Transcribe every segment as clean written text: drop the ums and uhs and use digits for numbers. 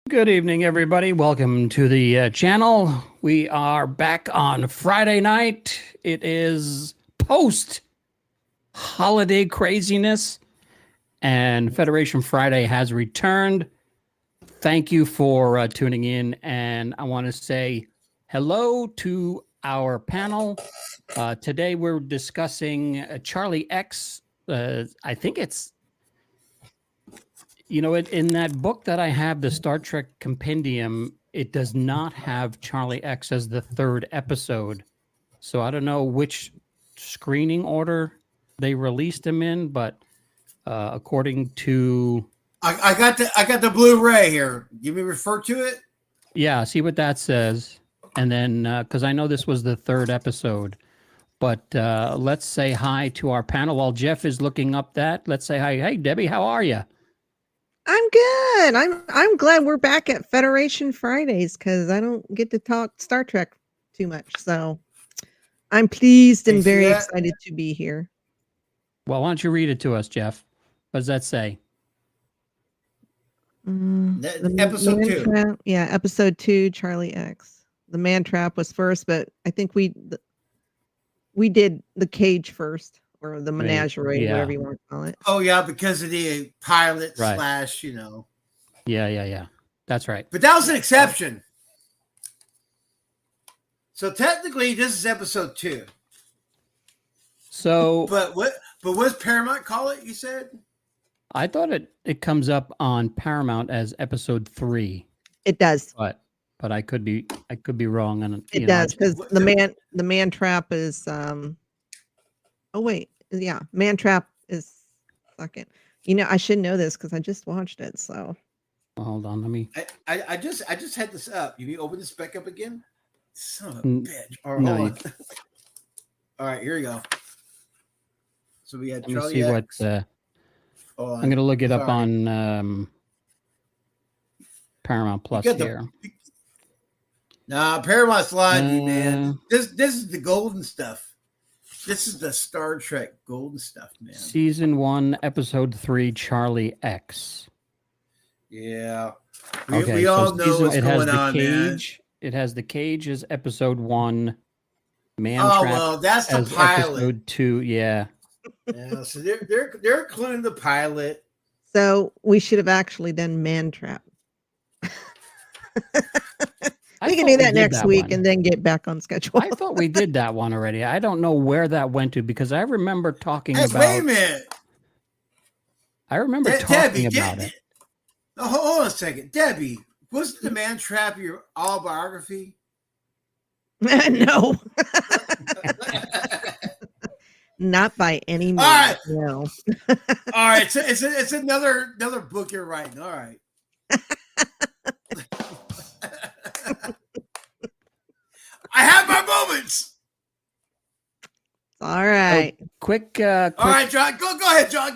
Good evening, everybody. Welcome to the channel. We are back on Friday night. It is post holiday craziness, and Federation Friday has returned. Thank you for tuning in, and I want to say hello to our panel. Today we're discussing Charlie X. I think it's in that book that I have, the Star Trek Compendium, it does not have Charlie X as the third episode. So I don't know which screening order they released him in, but according to... I got the Blu-ray here. You may refer to it? Yeah, see what that says. And then, because I know this was the third episode. But let's say hi to our panel. While Jeff is looking up that, let's say hi. Hey, Debbie, how are you? I'm good. I'm glad we're back at Federation Fridays because I don't get to talk Star Trek too much. So I'm pleased and very excited to be here. Well, why don't you read it to us, Jeff? What does that say? Episode 2. Trap, yeah, episode 2, Charlie X. The man trap was first, but I think we did the cage first. Or the menagerie, whatever you want to call it. Oh, yeah, because of the pilot / Yeah. That's right. But that was an exception. So technically, this is episode 2. So, but what's Paramount call it? You said? I thought it comes up on Paramount as episode 3. It does, but I could be wrong. And it does because the man trap is Oh wait, yeah, Man Trap is second. I should know this because I just watched it. So, well, hold on, let me. I just had this up. You open this back up again? Son of a bitch! All right, here we go. So we had Charlie X. I'm going to look it up on Paramount Plus here. Nah, Paramount's lying, man. This is the golden stuff. This is the Star Trek golden stuff, man. Season 1, episode 3, Charlie X. Yeah. We all know what's going on, man. It has the cage as episode 1. Man Trap. Well, that's the pilot. Episode 2, yeah. Yeah, so they're including the pilot. So we should have actually done Man Trap. We can do that next week and then get back on schedule. I thought we did that one already. I don't know where that went to because I remember talking about. Wait a minute. I remember talking about it. No, hold on a second, Debbie. Wasn't the Man Trap your autobiography? No. Not by any means. All right. No. All right. So it's another book you're writing. All right. I have my moments. All right. Quick. All right, John. Go ahead, John.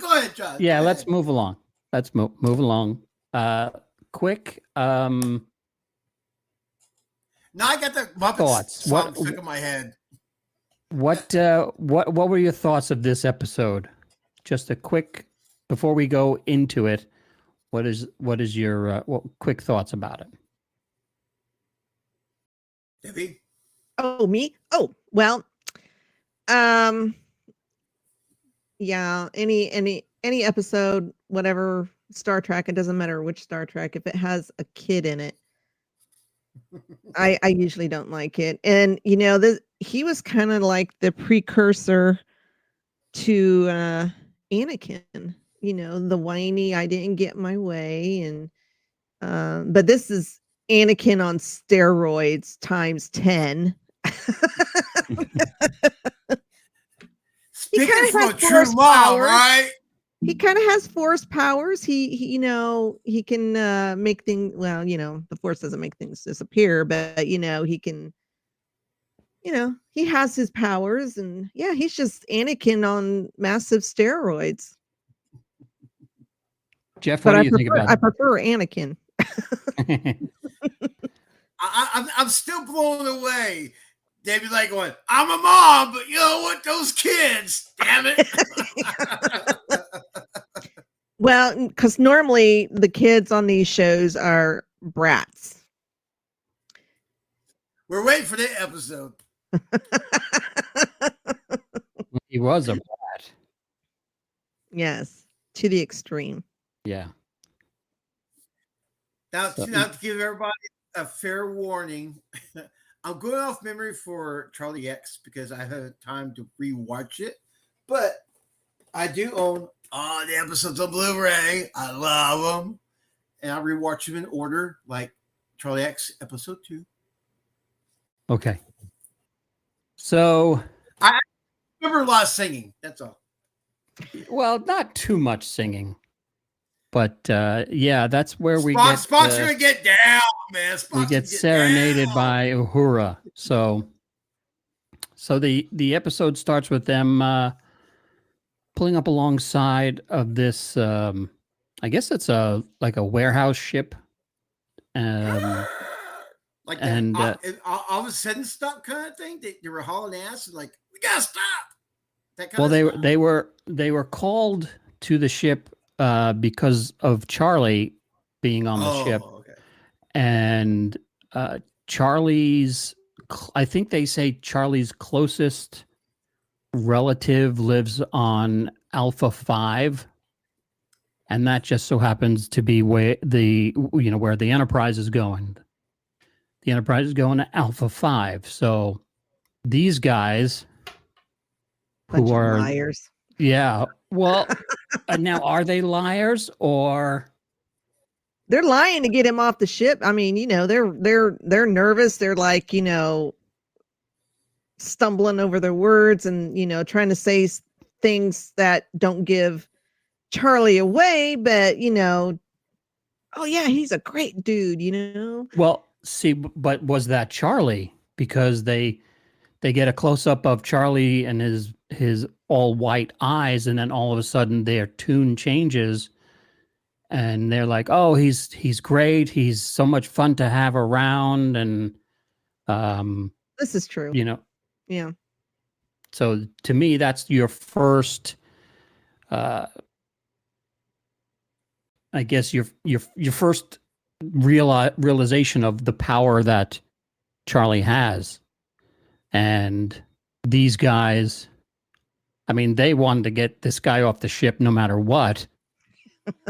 Yeah, let's move along. Let's move along. Quick. Now I got the Muppets thoughts. What stuck in my head. What were your thoughts of this episode? Just a quick before we go into it. What is your quick thoughts about it? Debbie? Oh, me? Oh, well, yeah, any episode, whatever Star Trek, it doesn't matter which Star Trek, if it has a kid in it, I usually don't like it. And he was kind of like the precursor to Anakin, the whiny, I didn't get my way, and but this is Anakin on steroids times 10. Speaking from a true mom, right? He kind of has force powers. He can make things. Well, the force doesn't make things disappear, but he can. He has his powers, and yeah, he's just Anakin on massive steroids. Jeff, what do you think about it? I prefer Anakin. I'm still blown away. They'd be like going, I'm a mom, but you know what? Those kids, damn it. Well, because normally the kids on these shows are brats. We're waiting for the episode. He was a brat. Yes, to the extreme. Yeah. Now to give everybody a fair warning, I'm going off memory for Charlie X because I had time to rewatch it, but I do own all the episodes on Blu-ray. I love them, and I rewatch them in order, like Charlie X episode 2. Okay. So I remember a lot of singing. That's all. Well, not too much singing, but yeah, that's where Spock's gonna get down, man. We get serenaded by Uhura. So the episode starts with them pulling up alongside of this. I guess it's like a warehouse ship. Like and all of a sudden stop kind of thing. They were hauling ass and like, we gotta stop. That kind well, of they were called to the ship because of Charlie being on the ship, okay. And Charlie's, I think they say Charlie's closest relative lives on Alpha 5. And that just so happens to be where the Enterprise is going. The Enterprise is going to Alpha 5. So these guys Bunch who of are liars. Yeah. Well, now are they liars or they're lying to get him off the ship? I mean, they're nervous. They're like, stumbling over their words and, trying to say things that don't give Charlie away, but oh yeah, he's a great dude, Well, see, but was that Charlie? Because they get a close up of Charlie and his all white eyes, and then all of a sudden their tune changes, and they're like, "Oh, he's great. He's so much fun to have around." And this is true. Yeah. So to me, that's your first. I guess your first realization of the power that Charlie has. And these guys, I mean, they wanted to get this guy off the ship no matter what.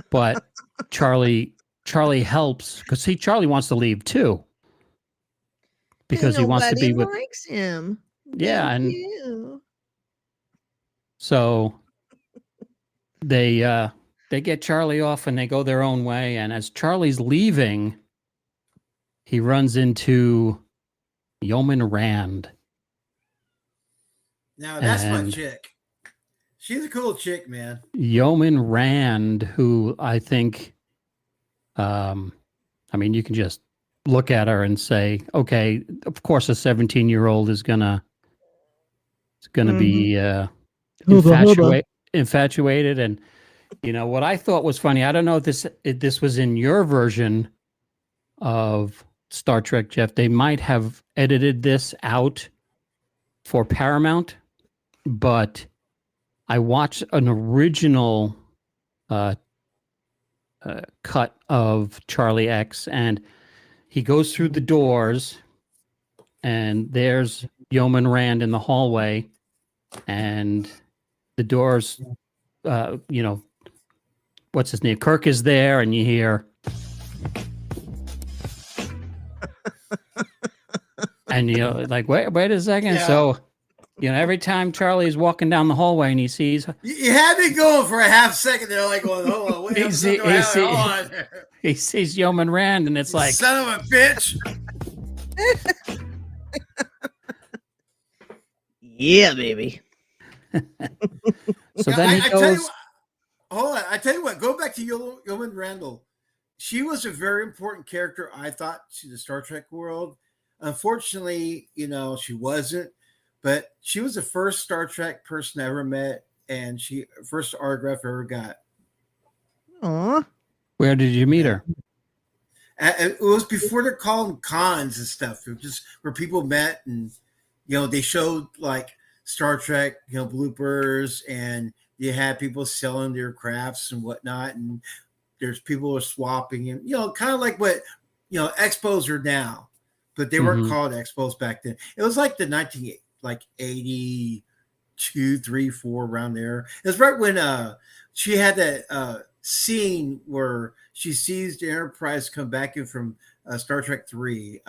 But Charlie helps because Charlie wants to leave too. Because he wants to be with likes him. Yeah, Thank and you. So they get Charlie off and they go their own way. And as Charlie's leaving, he runs into Yeoman Rand. Now that's my chick. She's a cool chick, man. Yeoman Rand, who I think, I mean, you can just look at her and say, okay, of course, a 17-year-old is gonna be infatuated. And what I thought was funny. I don't know if this was in your version of Star Trek, Jeff. They might have edited this out for Paramount, but I watched an original cut of Charlie X, and he goes through the doors, and there's Yeoman Rand in the hallway, and the doors, what's his name? Kirk is there, and you hear, and like, wait a second. Yeah. So, every time Charlie's walking down the hallway and he sees, you had me going for a half second there, like, hold on, wait, he sees Yeoman Rand, and it's like, son of a bitch. Yeah, baby. So then he goes. I tell you what, go back to Yeoman Randall. She was a very important character, I thought, to the Star Trek world. Unfortunately, she wasn't, but she was the first Star Trek person I ever met, and first autograph I ever got. Aw. Where did you meet her? It was before they're called cons and stuff. It was just where people met, and they showed like Star Trek, bloopers, and you had people selling their crafts and whatnot, and there's people who are swapping, and kind of like what expos are now, but they weren't Mhm. called expos back then. It was like the 1982, 3, 4 around there. It was right when she had that scene where she sees the Enterprise come back in from Star Trek 3.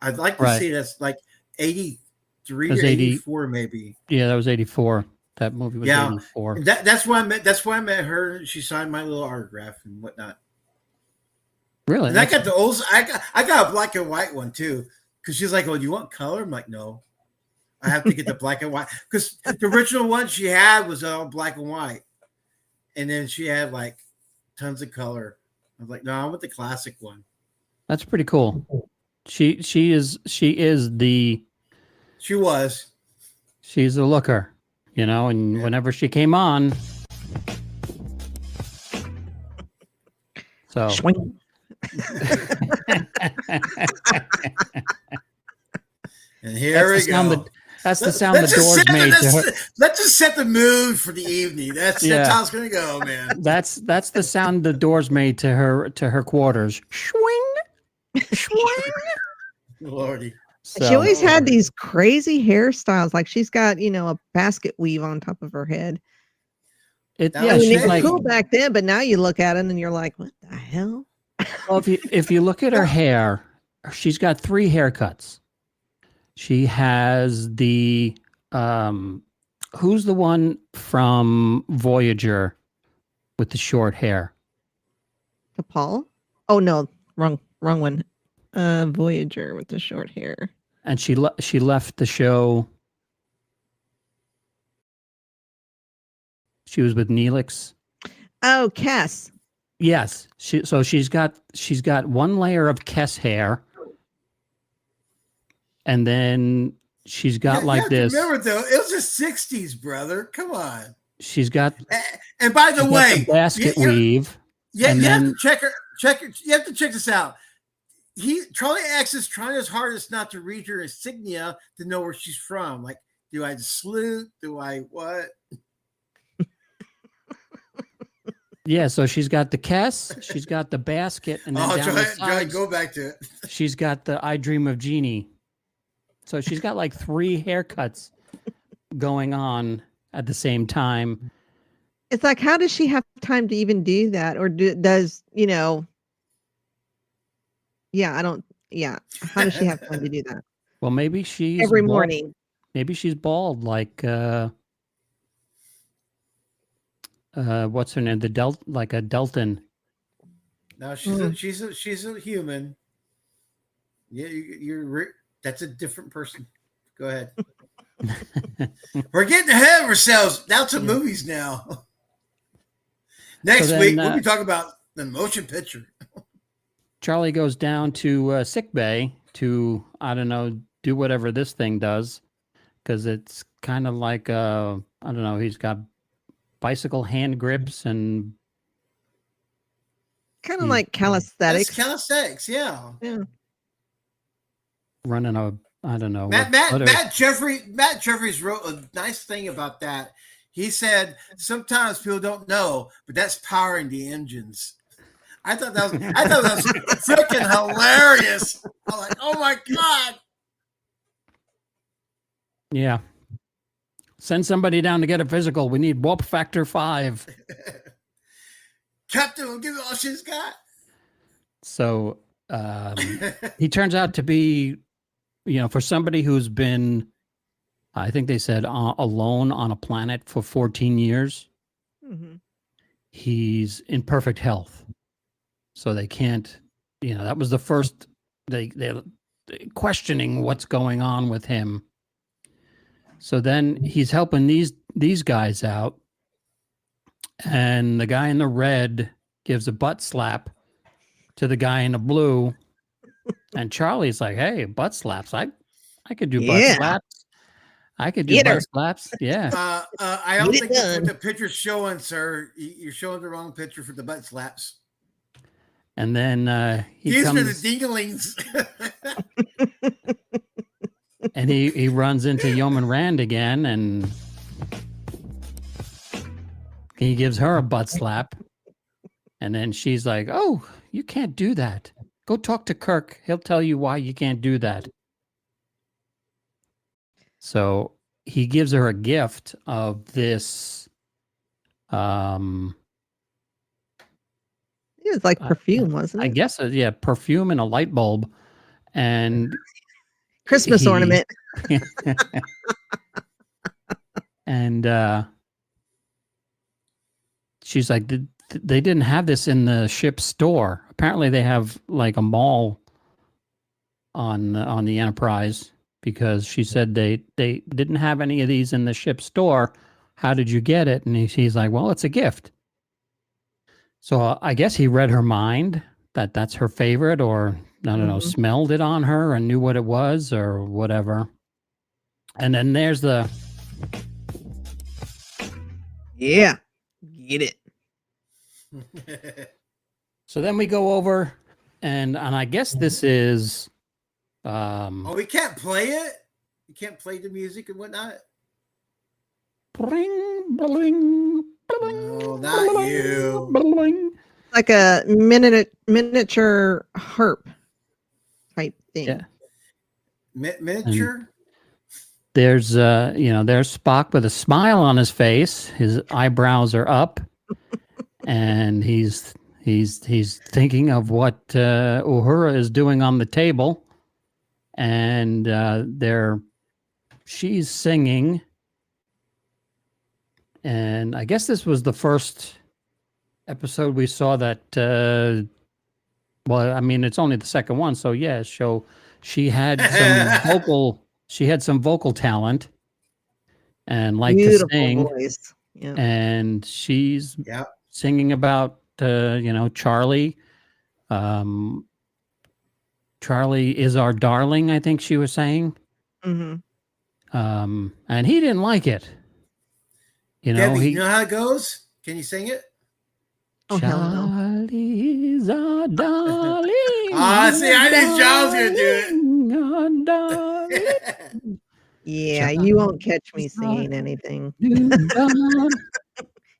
I'd like to Right. say that's like 83 It was or 80. 84 maybe. Yeah, that was 84. That movie was Yeah. 84. And that's why I met her. She signed my little autograph and whatnot. Really? And I got the old. I got a black and white one too. Because she's like, "Oh, do you want color?" I'm like, "No, I have to get the black and white." Because the original one she had was all black and white, and then she had like tons of color. I was like, "No, I want the classic one." That's pretty cool. She is the She was. she's a looker, and Yeah. whenever she came on, so Swing. And here we go. That's the sound the doors made to her. Let's just set the mood for the evening. That's how it's gonna go, man. That's the sound the doors made to her quarters. Swing, swing. Lordy. So, She always had these crazy hairstyles. Like she's got, a basket weave on top of her head. it That yeah, was I mean, she's it was like, cool back then, but now you look at it and you're like, what the hell? well, if you look at her hair, she's got 3 haircuts. She has the who's the one from Voyager with the short hair? Paul? Oh no, wrong one. Voyager with the short hair. And she left the show. She was with Neelix. Oh, Cass. Yes, she's got 1 layer of Kess hair, and then she's got You have to this. remember though, it was the '60s, brother. Come on. She's got And by the way, the basket weave. Yeah, and you have then to check her. You have to check this out. Charlie X is trying his hardest not to read her insignia to know where she's from. Like, do I salute? Do I what? yeah, so she's got the Kess, she's got the basket, and then down the sides, go back to it. she's got the I Dream of Jeannie. So she's got like 3 haircuts going on at the same time. It's like, how does she have time to even do that? Or does, how does she have time to do that? Well, maybe she's Every bald. morning. Maybe she's bald, like what's her name? Like a Delton. No, she's a human. Yeah, that's a different person. Go ahead. We're getting ahead of ourselves. Now to movies now. Next week we'll be talking about the motion picture. Charlie goes down to sick bay to, I don't know, do whatever this thing does, because it's kind of like I don't know, he's got bicycle hand grips and Kind of like calisthenics. It's calisthenics, yeah. running a, I don't know. Matt Jeffries wrote a nice thing about that. He said sometimes people don't know, but that's powering the engines. I thought that was freaking hilarious. I'm like, oh my God. Yeah. Send somebody down to get a physical. We need warp factor 5. Captain will give it all she's got. So he turns out to be, for somebody who's been, I think they said alone on a planet for 14 years, he's in perfect health. So they can't, that was the first, they're questioning what's going on with him. So then he's helping these guys out. And the guy in the red gives a butt slap to the guy in the blue. And Charlie's like, hey, butt slaps. I could do butt slaps. I could do butt slaps. Yeah. I don't think that's what the picture's showing, sir. You're showing the wrong picture for the butt slaps. And then he comes. The dinglings. And he runs into Yeoman Rand again, and he gives her a butt slap. And then she's like, oh, you can't do that. Go talk to Kirk. He'll tell you why you can't do that. So he gives her a gift of this. It was like perfume, wasn't it? I guess, yeah, perfume and a light bulb. And Christmas ornament. And she's like, they didn't have this in the ship's store. Apparently they have like a mall on the Enterprise, because she said they didn't have any of these in the ship's store. How did you get it? And he's like, well, it's a gift. So I guess he read her mind, that's her favorite, or I don't know, smelled it on her and knew what it was or whatever. And then there's the... Yeah, get it. So then we go over, and I guess this is... oh, we can't play it? You can't play the music and whatnot? Bling, bling, no, not you. Bling. Like a miniature harp type thing. Yeah. Miniature? And there's there's Spock with a smile on his face. His eyebrows are up, and he's thinking of what Uhura is doing on the table, and she's singing. And I guess this was the first episode we saw that, well, I mean, it's only the second one. So yeah, she had some vocal talent and liked Beautiful to sing. Voice. Yeah. And she's singing about, Charlie. Charlie is our darling, I think she was saying. Mm-hmm. And he didn't like it. Debbie, you know how it goes? Can you sing it? Oh, hell no. Charlie's our darling. See, I knew John was going to do it. Yeah, you won't catch me singing anything.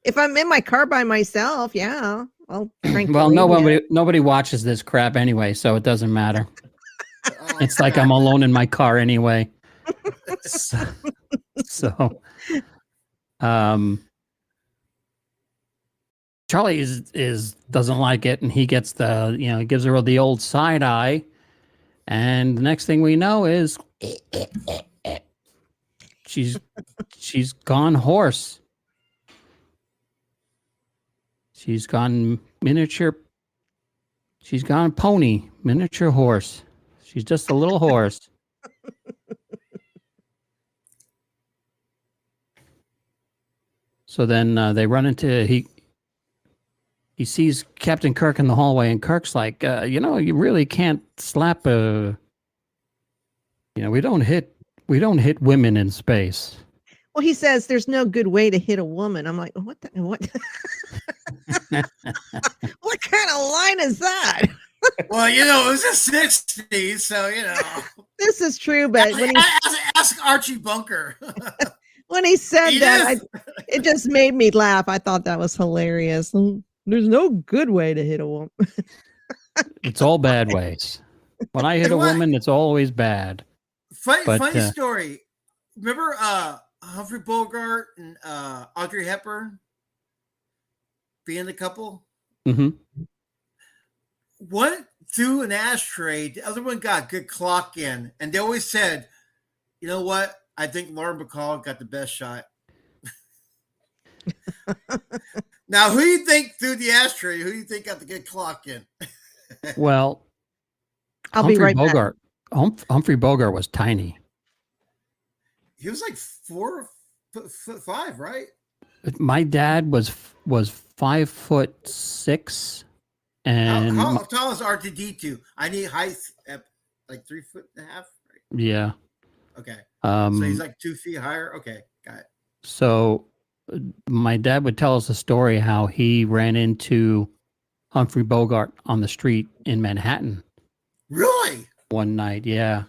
If I'm in my car by myself, yeah, I'll crank. Well, nobody watches this crap anyway, so it doesn't matter. It's like I'm alone in my car anyway. So Charlie is doesn't like it, and he gets gives her the old side eye, and the next thing we know is she's gone hoarse. She's gone miniature. She's gone pony, miniature horse. She's just a little horse. So then they run into he sees Captain Kirk in the hallway, and Kirk's like, you really can't slap a. We don't hit women in space. Well, he says there's no good way to hit a woman. I'm like, what? What kind of line is that? Well, it was the 60s, so This is true, but when ask Archie Bunker. When he said that, it just made me laugh. I thought that was hilarious. There's no good way to hit a woman. It's all bad ways. When I hit a woman, it's always bad. Funny story. Remember Humphrey Bogart and Audrey Hepburn being the couple? Mm-hmm. One threw an ashtray. The other one got a good clock in. And they always said, you know what? I think Lauren Bacall got the best shot. Now, who do you think threw the ashtray? Who do you think got the good clock in? Well, I'll be right back. Humphrey Bogart was tiny. He was like 4'5", right? My dad was 5'6", and how tall is R2D2? I need height at like 3.5 feet. Right? Yeah. Okay. So he's like 2 feet higher. Okay, got it. So my dad would tell us a story how he ran into Humphrey Bogart on the street in Manhattan. Really? One night, yeah,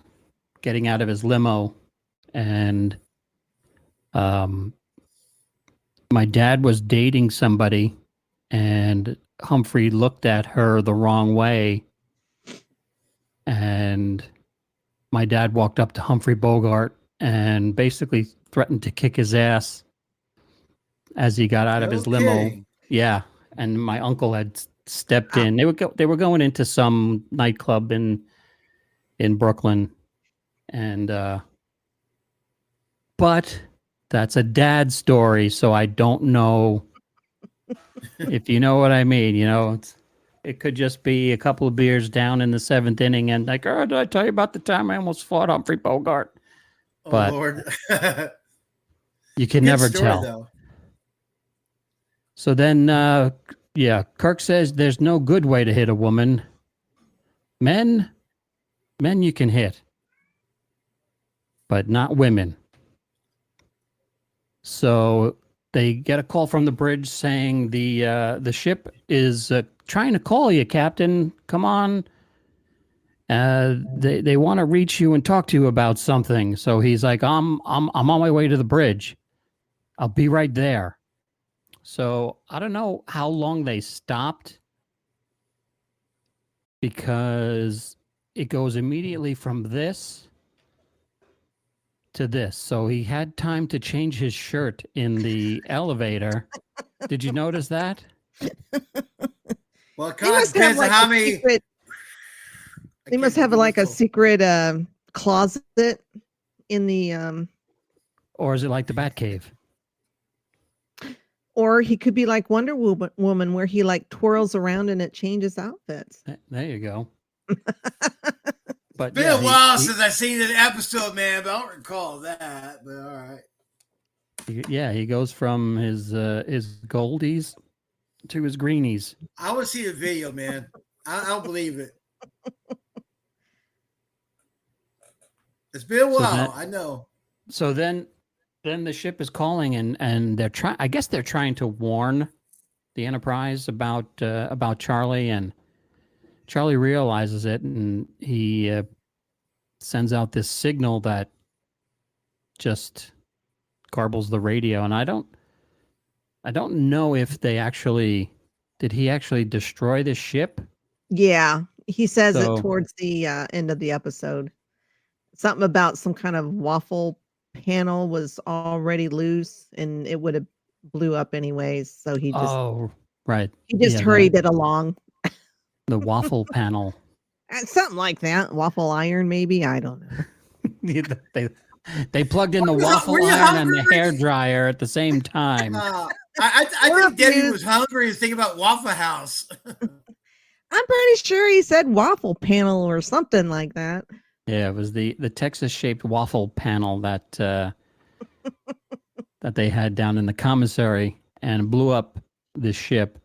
getting out of his limo, and my dad was dating somebody, and Humphrey looked at her the wrong way and my dad walked up to Humphrey Bogart and basically threatened to kick his ass as he got out of his limo. kidding. Yeah, and my uncle had stepped in. They were going into some nightclub in Brooklyn, and but that's a dad story, so I don't know if you know what I mean. You know, it could just be a couple of beers down in the seventh inning, and like, oh, did I tell you about the time I almost fought Humphrey Bogart? Oh But Lord. you can Good never story, tell. though. So then, yeah, Kirk says there's no good way to hit a woman. Men you can hit, but not women. So they get a call from the bridge saying the ship is trying to call you, Captain. Come on. They want to reach you and talk to you about something. So he's like, I'm on my way to the bridge. I'll be right there. So I don't know how long they stopped, because it goes immediately from this to this. So he had time to change his shirt in the elevator. Did you notice that? Well, it They kind of must have depends on like how a many. secret. They must have like a secret closet in the Or is it like the Batcave? or he could be like Wonder Woman where he like twirls around and it changes outfits. There you go. But It's been yeah, a while since I've seen an episode, man, but I don't recall that. But all right. he goes from his goldies to his greenies. I want to see the video, man. I don't believe it. It's been a while. I know. So then the ship is calling, and they're trying. I guess they're trying to warn the Enterprise about Charlie, and Charlie realizes it, and he sends out this signal that just garbles the radio. And I don't know if they did he actually destroy the ship? Yeah, he says So- it towards the end of the episode. Something about some kind of waffle panel was already loose and it would have blew up anyways. So he just right. hurried it along. The waffle panel. Something like that. Waffle iron, maybe. I don't know. They plugged in the waffle iron and the hair dryer at the same time. I think Debbie was hungry and thinking about Waffle House. I'm pretty sure he said waffle panel or something like that. Yeah, it was the Texas-shaped waffle panel that that they had down in the commissary and blew up the ship.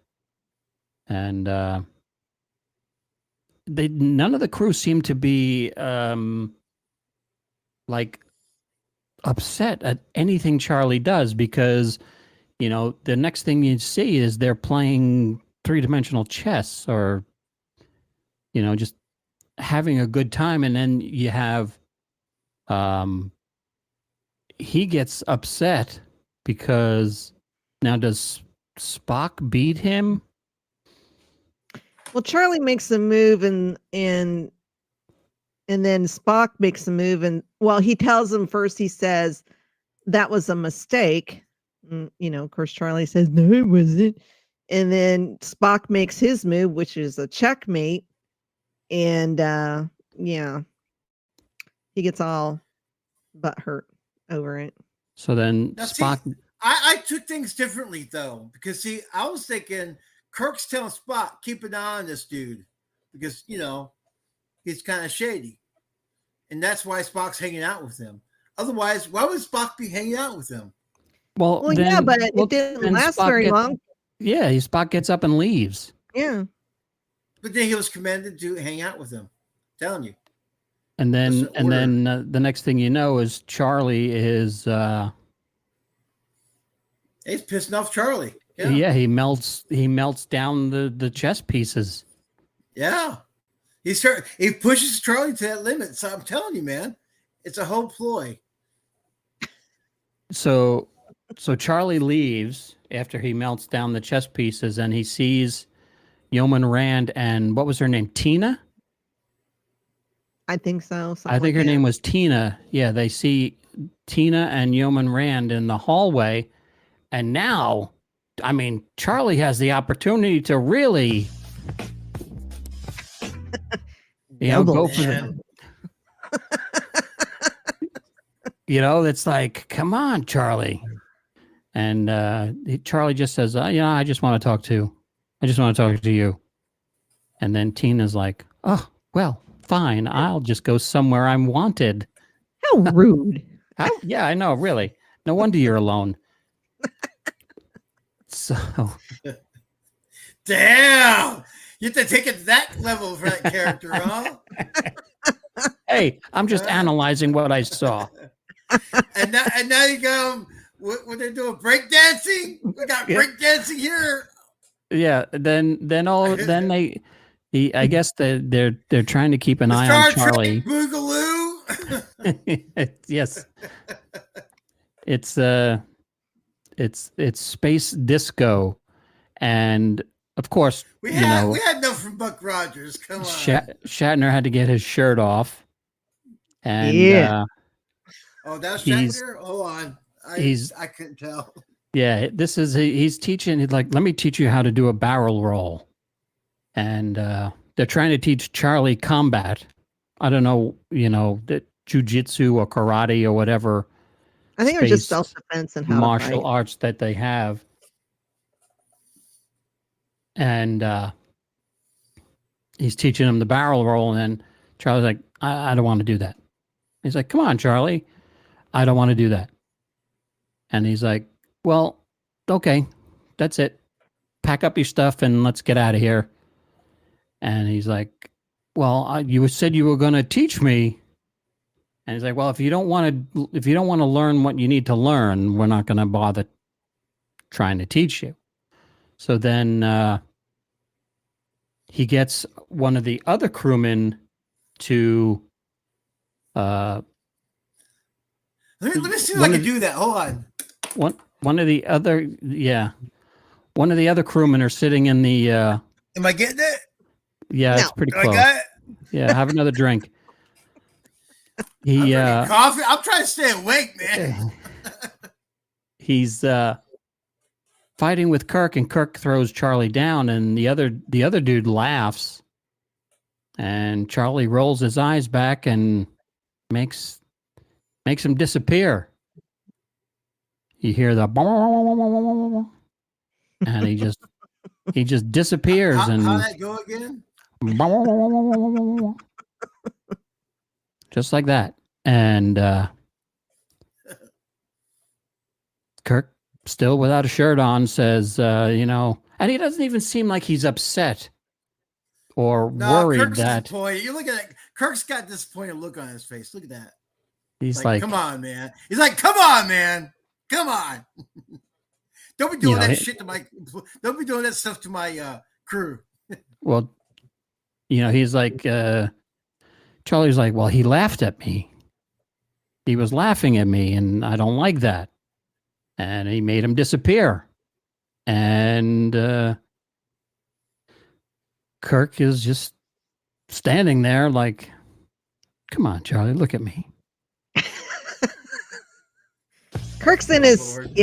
And none of the crew seemed to be like upset at anything Charlie does, because you know the next thing you see is they're playing three-dimensional chess, or you know, just having a good time. And then you have he gets upset because now does Spock beat him? Well, Charlie makes a move and then Spock makes a move, and well, he tells him first, he says that was a mistake. You know, of course, Charlie says, no, it wasn't. And then Spock makes his move, which is a checkmate. And yeah, he gets all butt hurt over it. So then Now, Spock. See, I took things differently though, because see, I was thinking Kirk's telling Spock, keep an eye on this dude, because you know he's kind of shady, and that's why Spock's hanging out with him. Otherwise, why would Spock be hanging out with him? Well, then, yeah, but it didn't last very long. Yeah, Spock gets up and leaves. Yeah. But then he was commanded to hang out with him. I'm telling you. And then the next thing you know is Charlie is he's pissing off Charlie. Yeah, he melts down the chess pieces. Yeah. He pushes Charlie to that limit. So I'm telling you, man, it's a whole ploy. So Charlie leaves after he melts down the chess pieces, and he sees Yeoman Rand and what was her name? Tina? I think so. I Something think like her name that. was Tina. Yeah, they see Tina and Yeoman Rand in the hallway, and now, I mean, Charlie has the opportunity to really, Double go for the, Man. it's like, come on, Charlie. And Charlie just says, I just want to talk to you. And then Tina's like, oh, well, fine. I'll just go somewhere I'm wanted. How rude. Yeah, I know, really. No wonder you're alone. So, Damn. You have to take it to that level for that character, huh? hey, I'm just analyzing what I saw. And now you go. What they're doing? Breakdancing? We got Yeah. breakdancing here. Yeah, then I guess they're trying to keep an eye on Star Charlie. Trek Boogaloo. Yes. It's space disco, and of course, we had enough from Buck Rogers. Come on. Shatner had to get his shirt off, and Yeah. Oh, that's he's- Shatner. Hold on, I couldn't tell. yeah, he's teaching. He's like, let me teach you how to do a barrel roll, and they're trying to teach Charlie combat. I don't know, that jujitsu or karate or whatever. I think it was just space self-defense and how martial to fight. arts that they have. And he's teaching him the barrel roll, and then Charlie's like, I don't want to do that. He's like, come on, Charlie. I don't want to do that. And he's like, well, okay, that's it. Pack up your stuff and let's get out of here. And he's like, well, you said you were going to teach me. And he's like, well, if you don't want to learn what you need to learn, we're not going to bother trying to teach you. So then he gets one of the other crewmen to Let me see if I can do that. Hold on. one of the other crewmen are sitting in the Am I getting it? yeah, No. it's pretty Do I close. got it? Yeah, have another drink. He Coffee. I'm trying to stay awake, man. he's fighting with Kirk, and Kirk throws Charlie down, and the other dude laughs, and Charlie rolls his eyes back and makes him disappear. You hear the and he just disappears. How And that go again? just like that. And Kirk, still without a shirt on, says, and he doesn't even seem like he's upset or worried Kirk's that disappointed. You look at it. Kirk's got disappointed look on his face. Look at that. he's like, come on, man. He's like, come on, man. Come on. Don't be doing that shit to my. Don't be doing that stuff to my crew. well, he's like, Charlie's like, well, he laughed at me. He was laughing at me, and I don't like that. And he made him disappear. And Kirk is just standing there like, come on, Charlie, look at me. Kirk's in his Lord.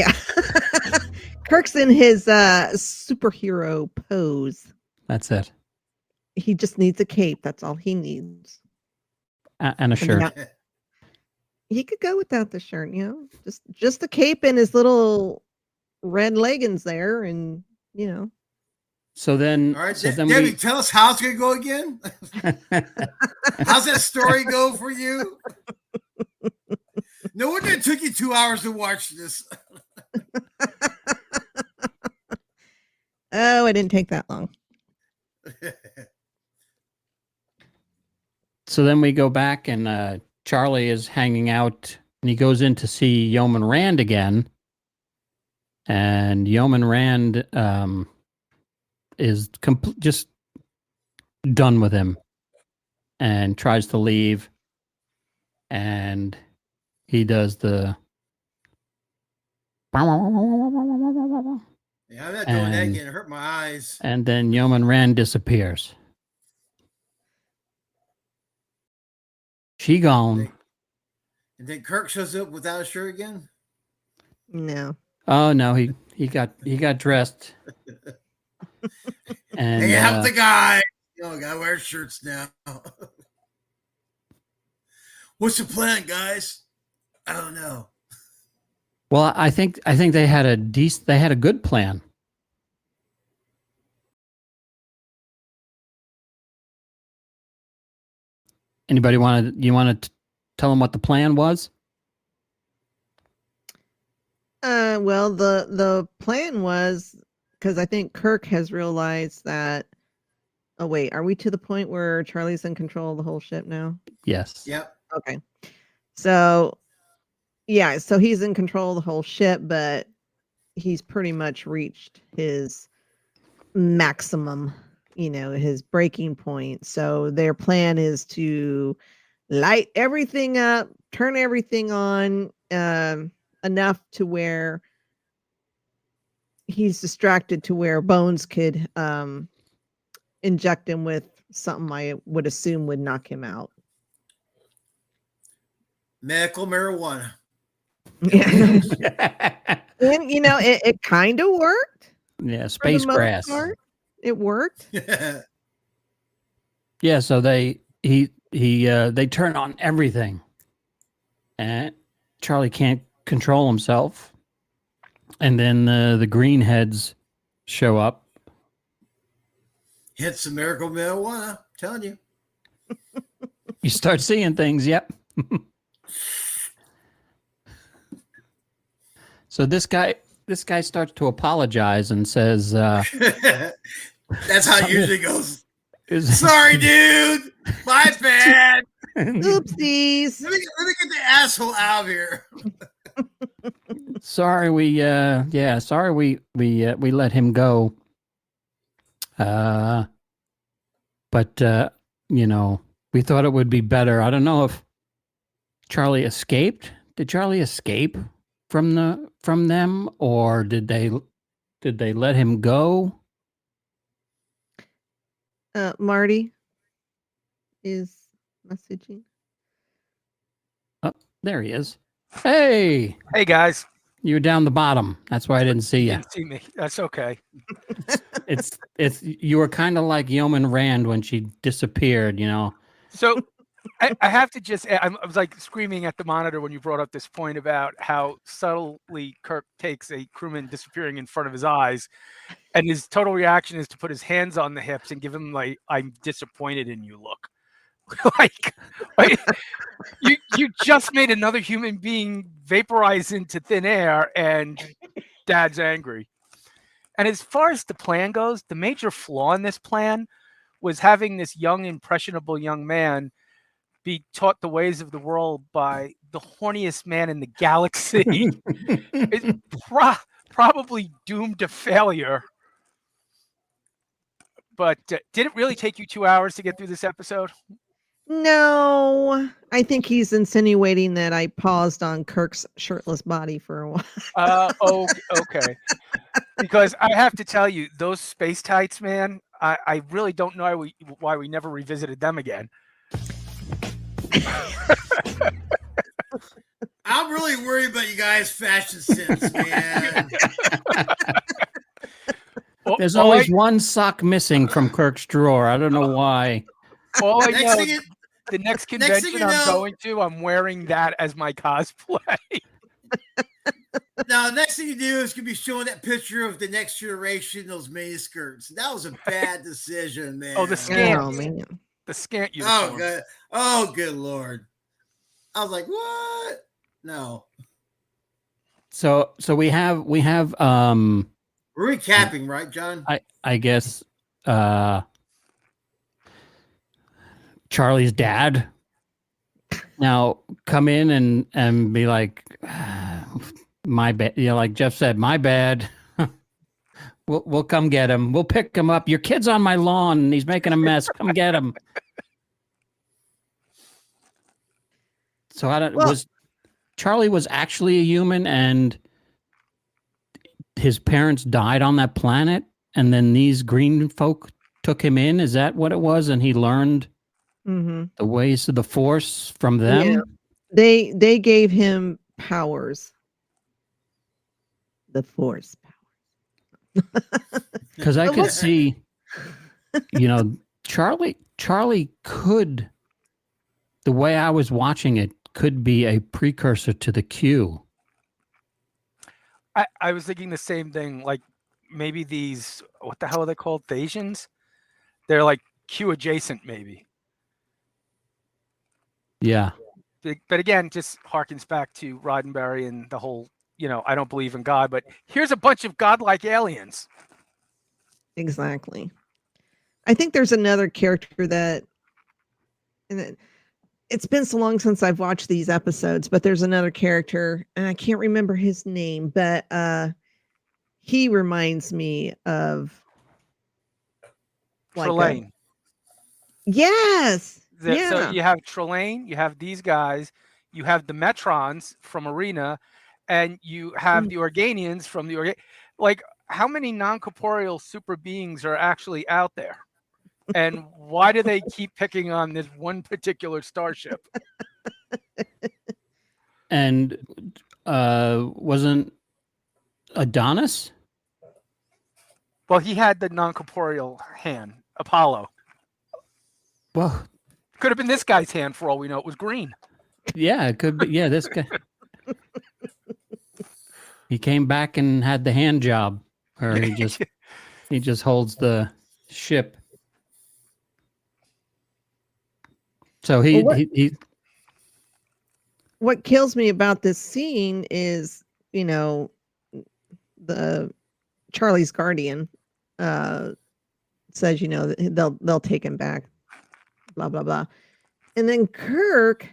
Kirk's in his superhero pose. That's it. He just needs a cape. That's all he needs. And a shirt. Yeah. He could go without the shirt, just a cape and his little red leggings there, and So then, All right, so then Debbie, tell us how it's gonna go again. How's that story go for you? No wonder it took you 2 hours to watch this. Oh, it didn't take that long. So then we go back, and Charlie is hanging out, and he goes in to see Yeoman Rand again. And Yeoman Rand is just done with him and tries to leave. And he does the. Yeah, I'm not doing that again. It hurt my eyes. And then Yeoman Rand disappears. She gone. And then Kirk shows up without a shirt again. No. Oh no, he got dressed. And Hey, help the guy. Gotta wear shirts now. What's the plan, guys? I don't know. well, I think they had a good plan. Anybody want to tell them what the plan was? Well, the plan was, because I think Kirk has realized that. Oh wait, are we to the point where Charlie's in control of the whole ship now? Yes. Yep. Okay. So yeah, so he's in control of the whole ship, but he's pretty much reached his maximum, his breaking point. So their plan is to light everything up, turn everything on, enough to where he's distracted to where Bones could inject him with something I would assume would knock him out. Medical marijuana. Yeah. And it kind of worked. Yeah, space grass. It worked. Yeah, so they turn on everything, and Charlie can't control himself, and then the greenheads show up. Hit some miracle marijuana. I'm telling you. You start seeing things. Yep. So this guy starts to apologize and says, "That's how it usually goes." Sorry, dude. My bad. Oopsies. Let me get the asshole out of here. Sorry, we let him go. But we thought it would be better. I don't know if Charlie escaped. Did Charlie escape from them, or did they let him go? Marty is messaging. Oh, there he is. Hey guys. You were down the bottom. That's why I didn't see you. Didn't see me. That's okay. It's you were kind of like Yeoman Rand when she disappeared, So I have to just, I was like screaming at the monitor when you brought up this point about how subtly Kirk takes a crewman disappearing in front of his eyes, and his total reaction is to put his hands on the hips and give him like, "I'm disappointed in you" look. like you just made another human being vaporize into thin air, and Dad's angry. And as far as the plan goes, the major flaw in this plan was having this young, impressionable young man be taught the ways of the world by the horniest man in the galaxy. It's probably doomed to failure. But did it really take you 2 hours to get through this episode? No, I think he's insinuating that I paused on Kirk's shirtless body for a while. Oh, okay. Because I have to tell you, those space tights, man, I really don't know why we never revisited them again. I'm really worried about you guys' fashion sense, man. There's always one sock missing from Kirk's drawer. I don't know why. All I know, the next convention I'm going to, I'm wearing that as my cosplay. Now, next thing you do is going to be showing that picture of the next generation, those mini skirts. That was a bad decision, man. Oh, the scant. Oh, man. The scant uniform. Oh, good. Oh, good Lord. I was like, what? No. So we have We're recapping, right, John? I guess Charlie's dad now come in and be like, my bad. Like Jeff said, my bad. We'll come get him. We'll pick him up. Your kid's on my lawn and he's making a mess. Come get him. So Charlie was actually a human, and his parents died on that planet, and then these green folk took him in. Is that what it was? And he learned Mm-hmm. The ways of the Force from them. Yeah. They gave him powers. The Force power. Because I But could what- see, Charlie could, the way I was watching it, could be a precursor to the Q. I was thinking the same thing. Like maybe these, what the hell are they called? Thasians? They're like Q adjacent, maybe. Yeah. But again, just harkens back to Roddenberry and the whole, I don't believe in God, but here's a bunch of godlike aliens. Exactly. I think there's another character that, and it's been so long since I've watched these episodes, but there's another character, and I can't remember his name, but he reminds me of Trelane. Yes. So Yeah. you have Trelane, you have these guys, you have the Metrons from Arena, and you have the Organians from the like, how many non-corporeal super beings are actually out there? And why do they keep picking on this one particular starship? And wasn't Adonis? Well, he had the non-corporeal hand, Apollo. Well, Could have been this guy's hand for all we know. It was green. yeah, it could be. Yeah, this guy. He came back and had the hand job, or he just holds the ship. So what kills me about this scene is, the Charlie's guardian says, that they'll take him back, blah blah blah, and then Kirk,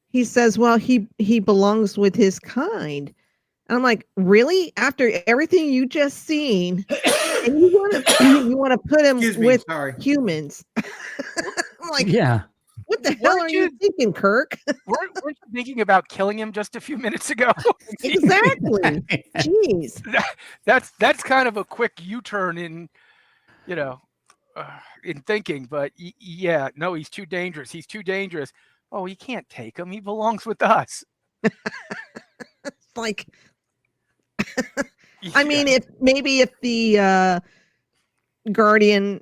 he says, well, he belongs with his kind, and I'm like, really? After everything you just seen, and you want to put him with humans? I'm like, yeah. What the hell are you thinking, Kirk? weren't you thinking about killing him just a few minutes ago? Exactly. Jeez. That's kind of a quick U-turn in, in thinking. But yeah, no, he's too dangerous. He's too dangerous. Oh, you can't take him. He belongs with us. Like, I mean, if the Guardian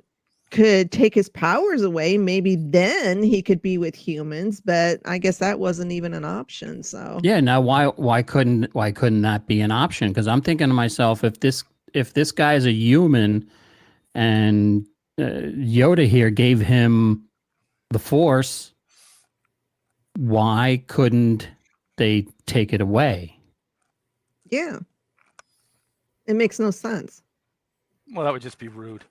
could take his powers away, maybe then he could be with humans, but I guess that wasn't even an option. So yeah, now why couldn't that be an option? Because I'm thinking to myself, if this guy is a human and Yoda here gave him the Force, why couldn't they take it away? Yeah, it makes no sense. Well, that would just be rude.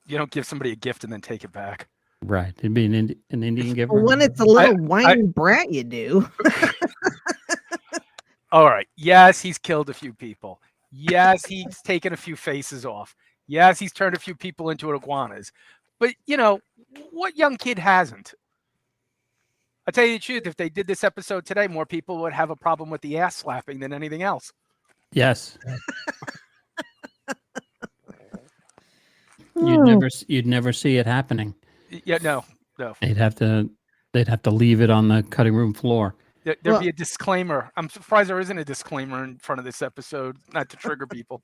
You don't give somebody a gift and then take it back. Right. It'd be an Indian giver. Well, when it's a little whiny brat, you do. All right. Yes, he's killed a few people. Yes, he's taken a few faces off. Yes, he's turned a few people into iguanas. But, what young kid hasn't? I'll tell you the truth. If they did this episode today, more people would have a problem with the ass slapping than anything else. Yes. You'd never see it happening. Yeah, no. They'd have to leave it on the cutting room floor. There'd be a disclaimer. I'm surprised there isn't a disclaimer in front of this episode, not to trigger people.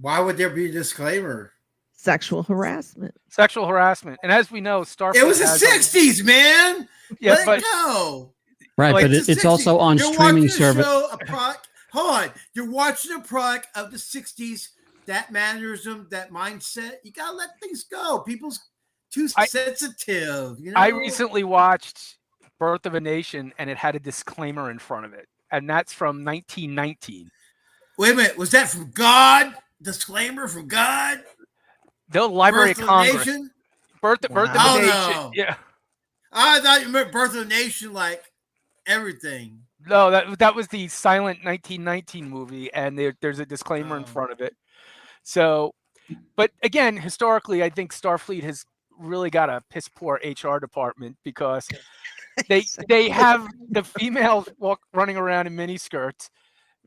Why would there be a disclaimer? Sexual harassment. And as we know, Starfleet. It was the 60s, man. Yeah, Let it go. Right, Like, but it's also on streaming service. Hold on. You're watching a product of the 60s. That mannerism, that mindset, you gotta let things go. People's too sensitive. I recently watched Birth of a Nation, and it had a disclaimer in front of it, and that's from 1919. Wait a minute, was that from God? Disclaimer from God? The Library of Congress. Birth of a Nation. No. Yeah. I thought you meant Birth of a Nation, like everything. No, that was the silent 1919 movie, and there's a disclaimer in front of it. So, but again, historically, I think Starfleet has really got a piss poor HR department because they have the females running around in miniskirts.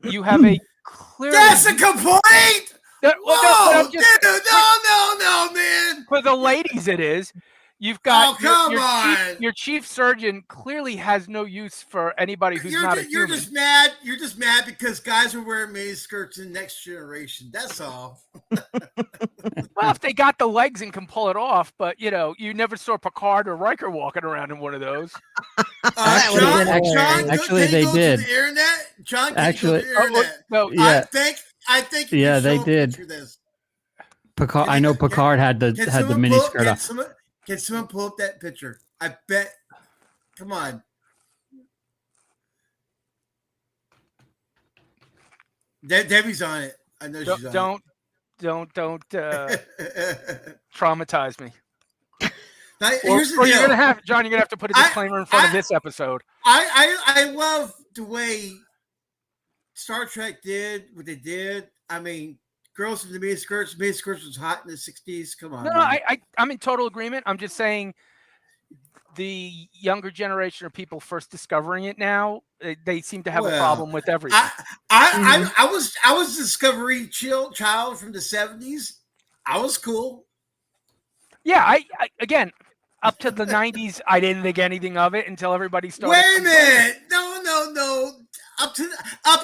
You have a clear. That's a complaint. No, man. For the ladies, it is. You've got your chief surgeon clearly has no use for anybody who's not a human. You're just mad. You're just mad because guys are wearing mini skirts in Next Generation. That's all. Well, if they got the legs and can pull it off, but you never saw Picard or Riker walking around in one of those. Actually, they did. The internet? John, actually, the internet? No, yeah. I think. Yeah, they did. Picard. I know Picard had the mini skirt off. Can someone pull up that picture? I bet. Come on. Debbie's on it. I know she's on it. Don't traumatize me. Now, or you're gonna have John. You're gonna have to put a disclaimer in front of this episode. I love the way Star Trek did what they did. I mean, girls in the mini skirts was hot in the 60s. Come on. No, I'm in total agreement. I'm just saying the younger generation of people first discovering it now, they seem to have a problem with everything. I was a Discovery child from the 70s. I was cool. Yeah, I again, up to the 90s, I didn't think anything of it until everybody started. Wait a minute. No. Up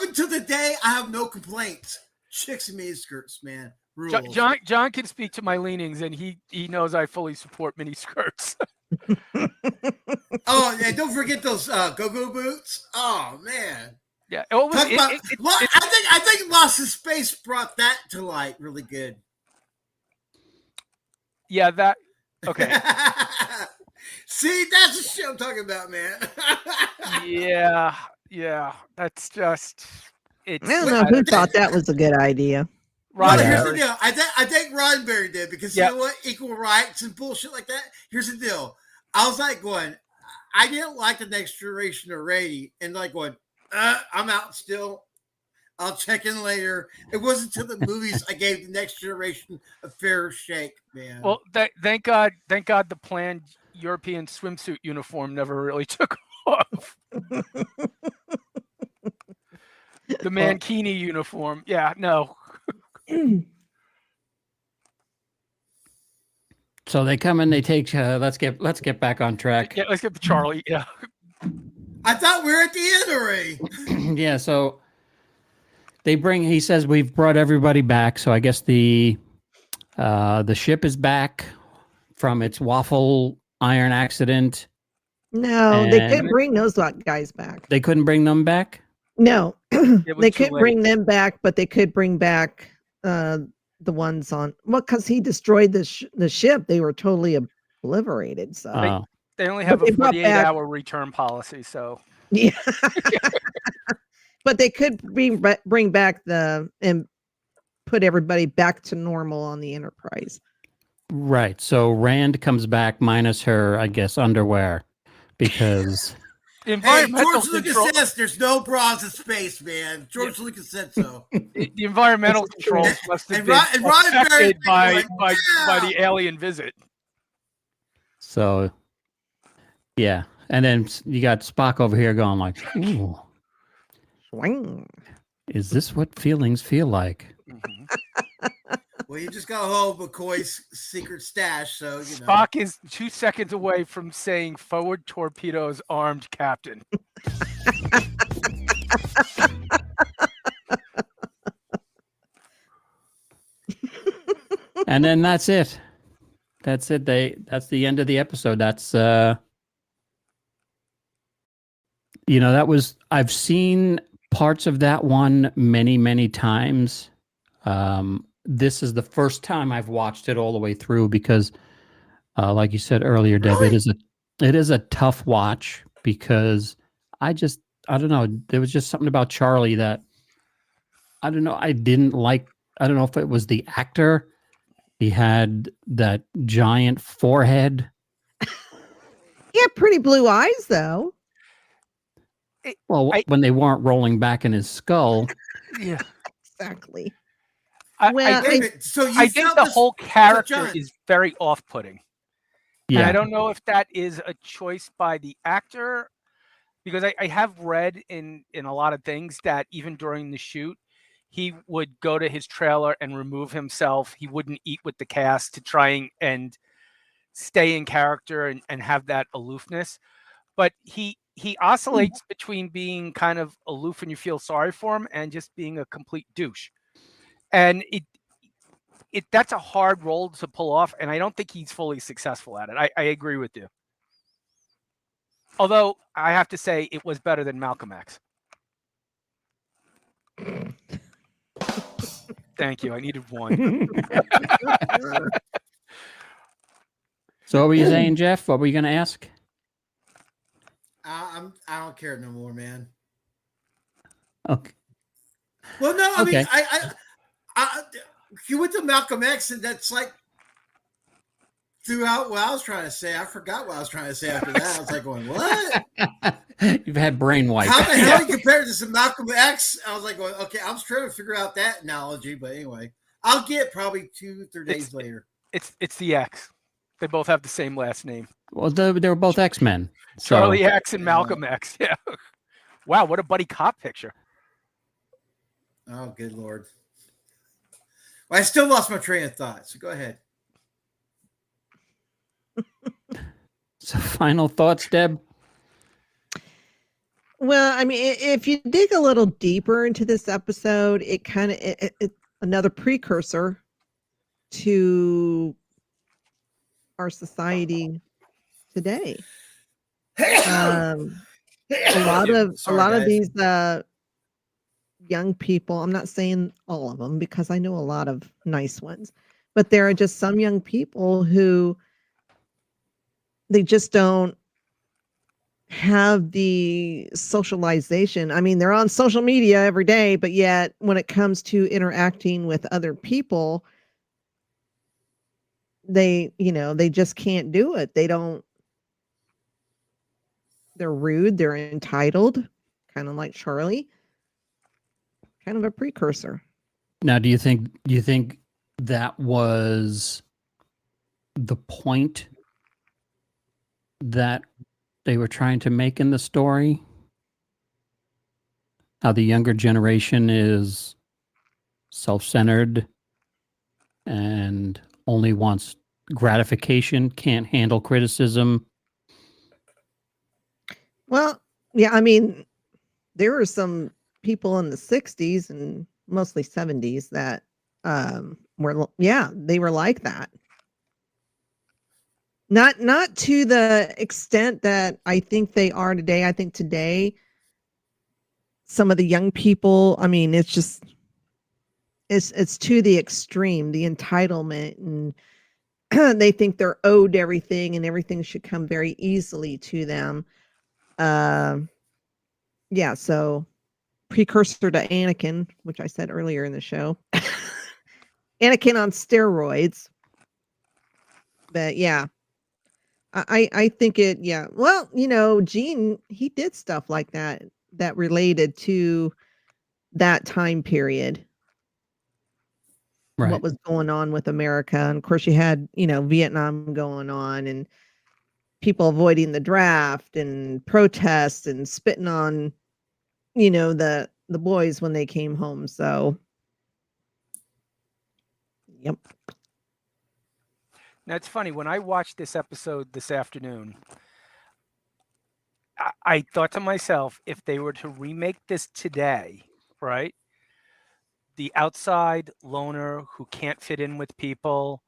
until the day, I have no complaints. Chicks and mini skirts, man. Rules. John can speak to my leanings, and he knows I fully support mini skirts. Oh, and don't forget those go-go boots. Oh man. Yeah. I think Lost in Space brought that to light really good. Yeah, that. Okay. See, that's the shit I'm talking about, man. Yeah. That's just. I don't know who thought that was a good idea. Here's the deal. I think Roddenberry did because you know what? Equal rights and bullshit like that. Here's the deal. I was like going, I didn't like the Next Generation already, and like going, I'm out still. I'll check in later. It wasn't until the movies I gave the Next Generation a fair shake, man. Well, thank God the planned European swimsuit uniform never really took off. The Mankini uniform. Yeah, no. So they come in, they take. Let's get back on track. Yeah, let's get to Charlie. Yeah. I thought we were at the end already. Yeah. So they bring. He says we've brought everybody back. So I guess the ship is back from its waffle iron accident. No, they couldn't bring those guys back. They couldn't bring them back. No, they couldn't bring them back, but they could bring back the ones on. Well, because he destroyed the ship, they were totally obliterated. So they only have a 48-hour return policy. So yeah, but they could bring back and put everybody back to normal on the Enterprise. Right. So Rand comes back minus her, I guess, underwear because. George Lucas says there's no bras in space, man. George Lucas said so. The environmental controls must have been affected by the alien visit. So, yeah. And then you got Spock over here going like, ooh, swing. Is this what feelings feel like? Well, you just got hold of McCoy's secret stash, so you know. Spock is 2 seconds away from saying "forward torpedoes, armed, Captain." And then that's it. That's it. That's the end of the episode. That's I've seen parts of that one many, many times. This is the first time I've watched it all the way through because, like you said earlier, Deb, it is a tough watch because I don't know. There was just something about Charlie that I don't know. I didn't like. I don't know if it was the actor. He had that giant forehead. He had pretty blue eyes, though. When they weren't rolling back in his skull. Yeah, exactly. I think the whole character is very off-putting. Yeah. And I don't know if that is a choice by the actor, because I have read in a lot of things that even during the shoot, he would go to his trailer and remove himself. He wouldn't eat with the cast to try and stay in character and have that aloofness. But he oscillates between being kind of aloof and you feel sorry for him and just being a complete douche. And that's a hard role to pull off, and I don't think he's fully successful at it. I agree with you. Although I have to say it was better than Malcolm X. Thank you. I needed one. So what were you saying, Jeff? What were you going to ask? I don't care no more, man. Okay. Well, no, I Okay. mean, I you went to Malcolm X, and that's like throughout what I was trying to say. I forgot what I was trying to say after that. I was like, going, what? You've had brain wipe. How the hell you compare this to Malcolm X? I was like, going, okay, I was trying to figure out that analogy, but anyway, I'll get probably 2-3 days later. It's the X. They both have the same last name. Well, they were both X-Men. So. Charlie X and Malcolm X. Yeah. Wow, what a buddy cop picture. Oh, good Lord. Well, I still lost my train of thought, so go ahead. So final thoughts, Deb? Well, I mean, if you dig a little deeper into this episode, it kind of it's another precursor to our society today. A lot of these young people, I'm not saying all of them because I know a lot of nice ones, but there are just some young people who they just don't have the socialization. I mean, they're on social media every day, but yet when it comes to interacting with other people, they just can't do it. They're rude, they're entitled, kind of like Charlie. Kind of a precursor. Now, do you think that was the point that they were trying to make in the story? How the younger generation is self-centered and only wants gratification, can't handle criticism? Well, yeah, I mean, there were some people in the 60s and mostly 70s that they were like that. Not to the extent that I think they are today. I think today some of the young people, I mean, it's to the extreme, the entitlement, and they think they're owed everything and everything should come very easily to them. So precursor to Anakin, which I said earlier in the show. Anakin on steroids. But yeah, I think it, yeah. Well, Gene, he did stuff like that related to that time period. Right. What was going on with America. And of course you had, Vietnam going on and people avoiding the draft and protests and spitting on, the boys when they came home. So, yep. Now, it's funny. When I watched this episode this afternoon, I thought to myself, if they were to remake this today, right? The outside loner who can't fit in with people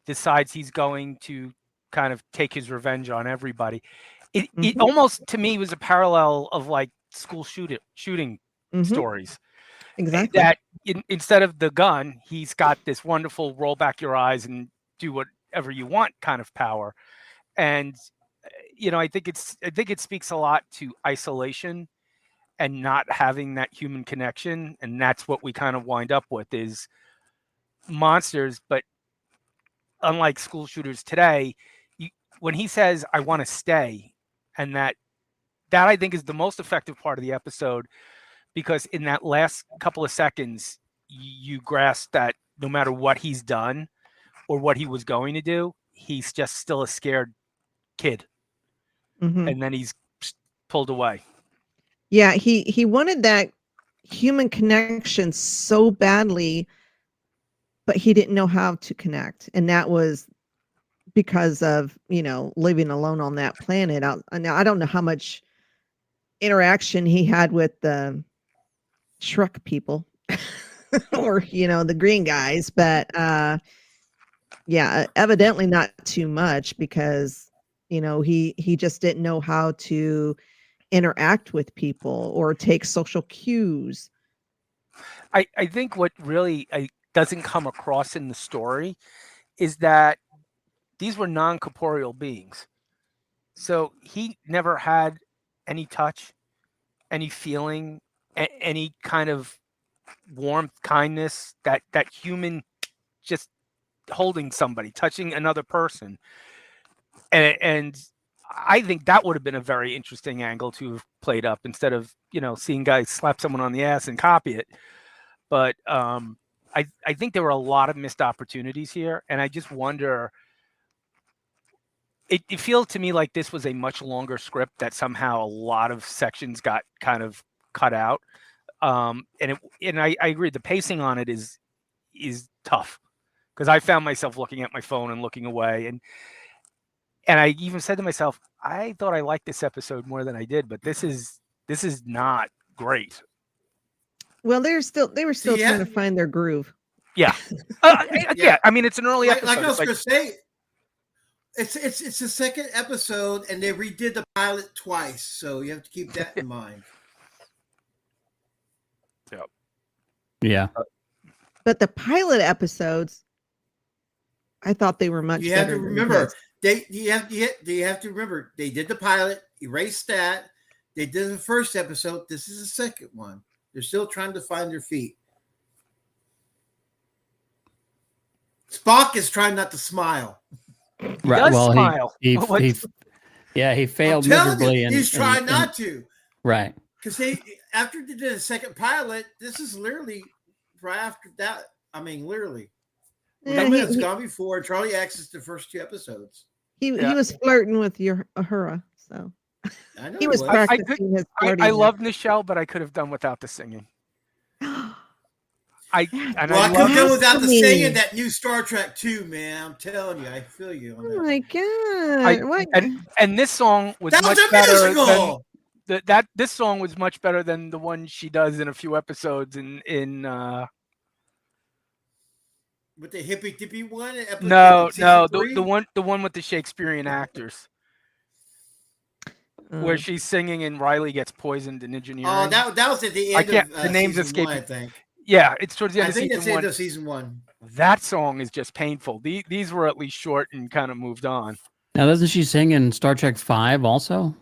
decides he's going to kind of take his revenge on everybody. It almost, to me, was a parallel of like school shooting stories. Exactly. That instead of the gun, he's got this wonderful roll back your eyes and do whatever you want kind of power. And I think it speaks a lot to isolation and not having that human connection, and that's what we kind of wind up with is monsters. But unlike school shooters today, when he says I want to stay, and that I think is the most effective part of the episode, because in that last couple of seconds you grasp that no matter what he's done or what he was going to do, he's just still a scared kid. And then he's pulled away. Yeah, he wanted that human connection so badly, but he didn't know how to connect. And that was because of, living alone on that planet. Now, I don't know how much interaction he had with the Shrek people or, the green guys, but yeah, evidently not too much because, he just didn't know how to interact with people or take social cues. I think what really doesn't come across in the story is that these were non-corporeal beings. So he never had any touch, any feeling, any kind of warmth, kindness, that human just holding somebody, touching another person. And I think that would have been a very interesting angle to have played up instead of, seeing guys slap someone on the ass and copy it. But I think there were a lot of missed opportunities here. And I just wonder, it feels to me like this was a much longer script that somehow a lot of sections got kind of cut out. And I agree, the pacing on it is tough, because I found myself looking at my phone and looking away. And I even said to myself, I thought I liked this episode more than I did, but this is not great. Well, they were still trying to find their groove. Yeah. Yeah. I mean, it's an early episode. Like I was going to say, it's the second episode, and they redid the pilot twice, so you have to keep that in mind. Yeah. But the pilot episodes, I thought they were much better. You have to remember, you have to remember, they did the pilot, erased that. They did the first episode. This is the second one. They're still trying to find their feet. Spock is trying not to smile. Right. Well, smile. he failed miserably. He's trying not to. Right. Because after they did a second pilot, this is literally right after that. I mean, literally. Yeah, it's gone before. Charlie X is the first 2 episodes. He was flirting with your Uhura, so I know he was practicing his flirting. I love Nichelle, but I could have done without the singing. I could have done without the singing that new Star Trek too, man. I'm telling you, I feel you. On Oh that. my god! And this song was that much was a better musical. This song was much better than the one she does in a few episodes in with the hippie dippy one. No, the one with the Shakespearean actors. Where she's singing and Riley gets poisoned in engineering. Oh, that was at the end of the name's escaping. I think. Yeah, it's towards the end I of think season 1. End of season 1. That song is just painful. These were at least short and kind of moved on. Now, doesn't she sing in Star Trek 5 also?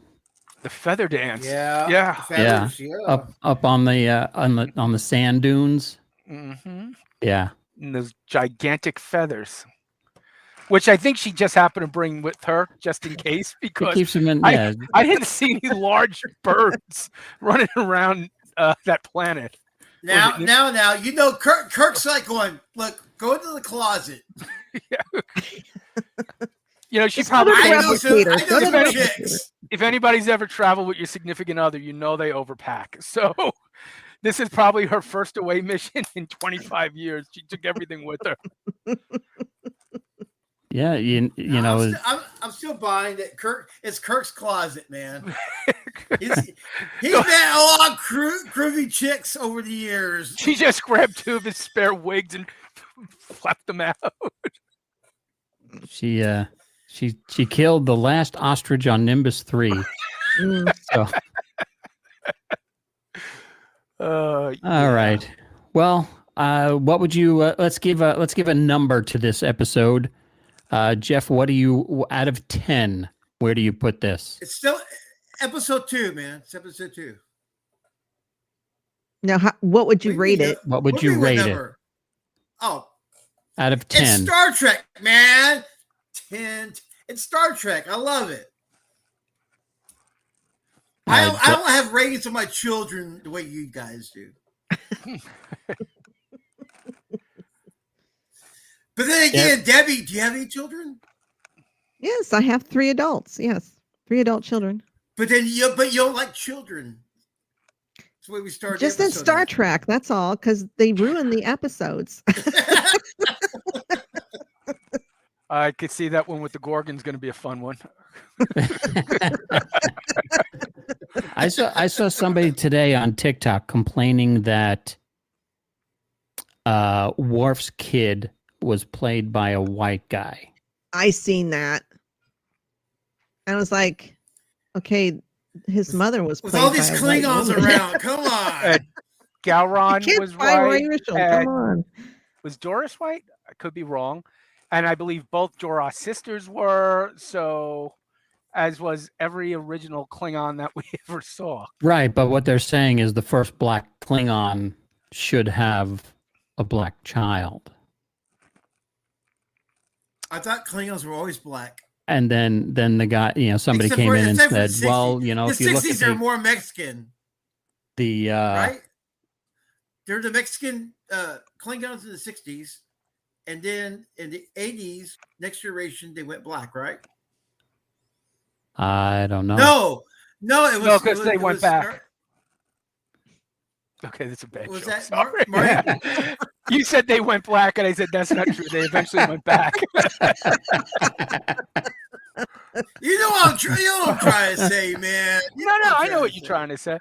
The feather dance. Yeah. Feathers, yeah. Up on the sand dunes. Mm-hmm. Yeah. And those gigantic feathers, which I think she just happened to bring with her just in case, because it keeps them in. I didn't see any large birds running around that planet. Now, Kirk's like going, look, go into the closet. She probably. I know some chicks. If anybody's ever traveled with your significant other, they overpack. So this is probably her first away mission in 25 years. She took everything with her. Yeah, you know. I'm still buying that. It's Kirk's closet, man. He's met a lot of groovy chicks over the years. She just grabbed 2 of his spare wigs and flapped them out. She killed the last ostrich on Nimbus 3. So. All right. Well, what would you? Let's give a number to this episode. Jeff, what do you, out of 10, where do you put this? It's still episode 2, man. It's episode 2. Now, what would you rate it? What would you rate it? Oh, out of 10. It's Star Trek, man. 10. It's Star Trek. I love it. I don't have ratings of my children the way you guys do. But then again, Debbie, do you have any children? Yes, I have 3 adults. Yes, 3 adult children. But you don't like children. That's the way we started. Just in Star Trek, that's all, because they ruin the episodes. I could see that one with the Gorgon's going to be a fun one. I saw somebody today on TikTok complaining that Worf's kid was played by a white guy. I seen that. I was like, okay, his mother was With played all these by a white Klingons woman. around, come on. Gowron Kids was biracial, right. come on. Was Doris white? I could be wrong. And I believe both Jorah's sisters were. So, as was every original Klingon that we ever saw. Right, but what they're saying is the first black Klingon should have a black child. I thought Klingons were always black. And then the guy, somebody Except came for- in and except for the said, well, 60s. if you look at 60s are more Mexican, the right? They're the Mexican Klingons in the 60s. And then in the 80s, next generation, they went black, right? I don't know. No, it was No, because they it went was back. Okay, that's a bad Was joke. that Sorry. Marty? You said they went black, and I said that's not true. They eventually went back. You know what I'm trying to say, man. You No, what I'm I know what to you're say. trying to say.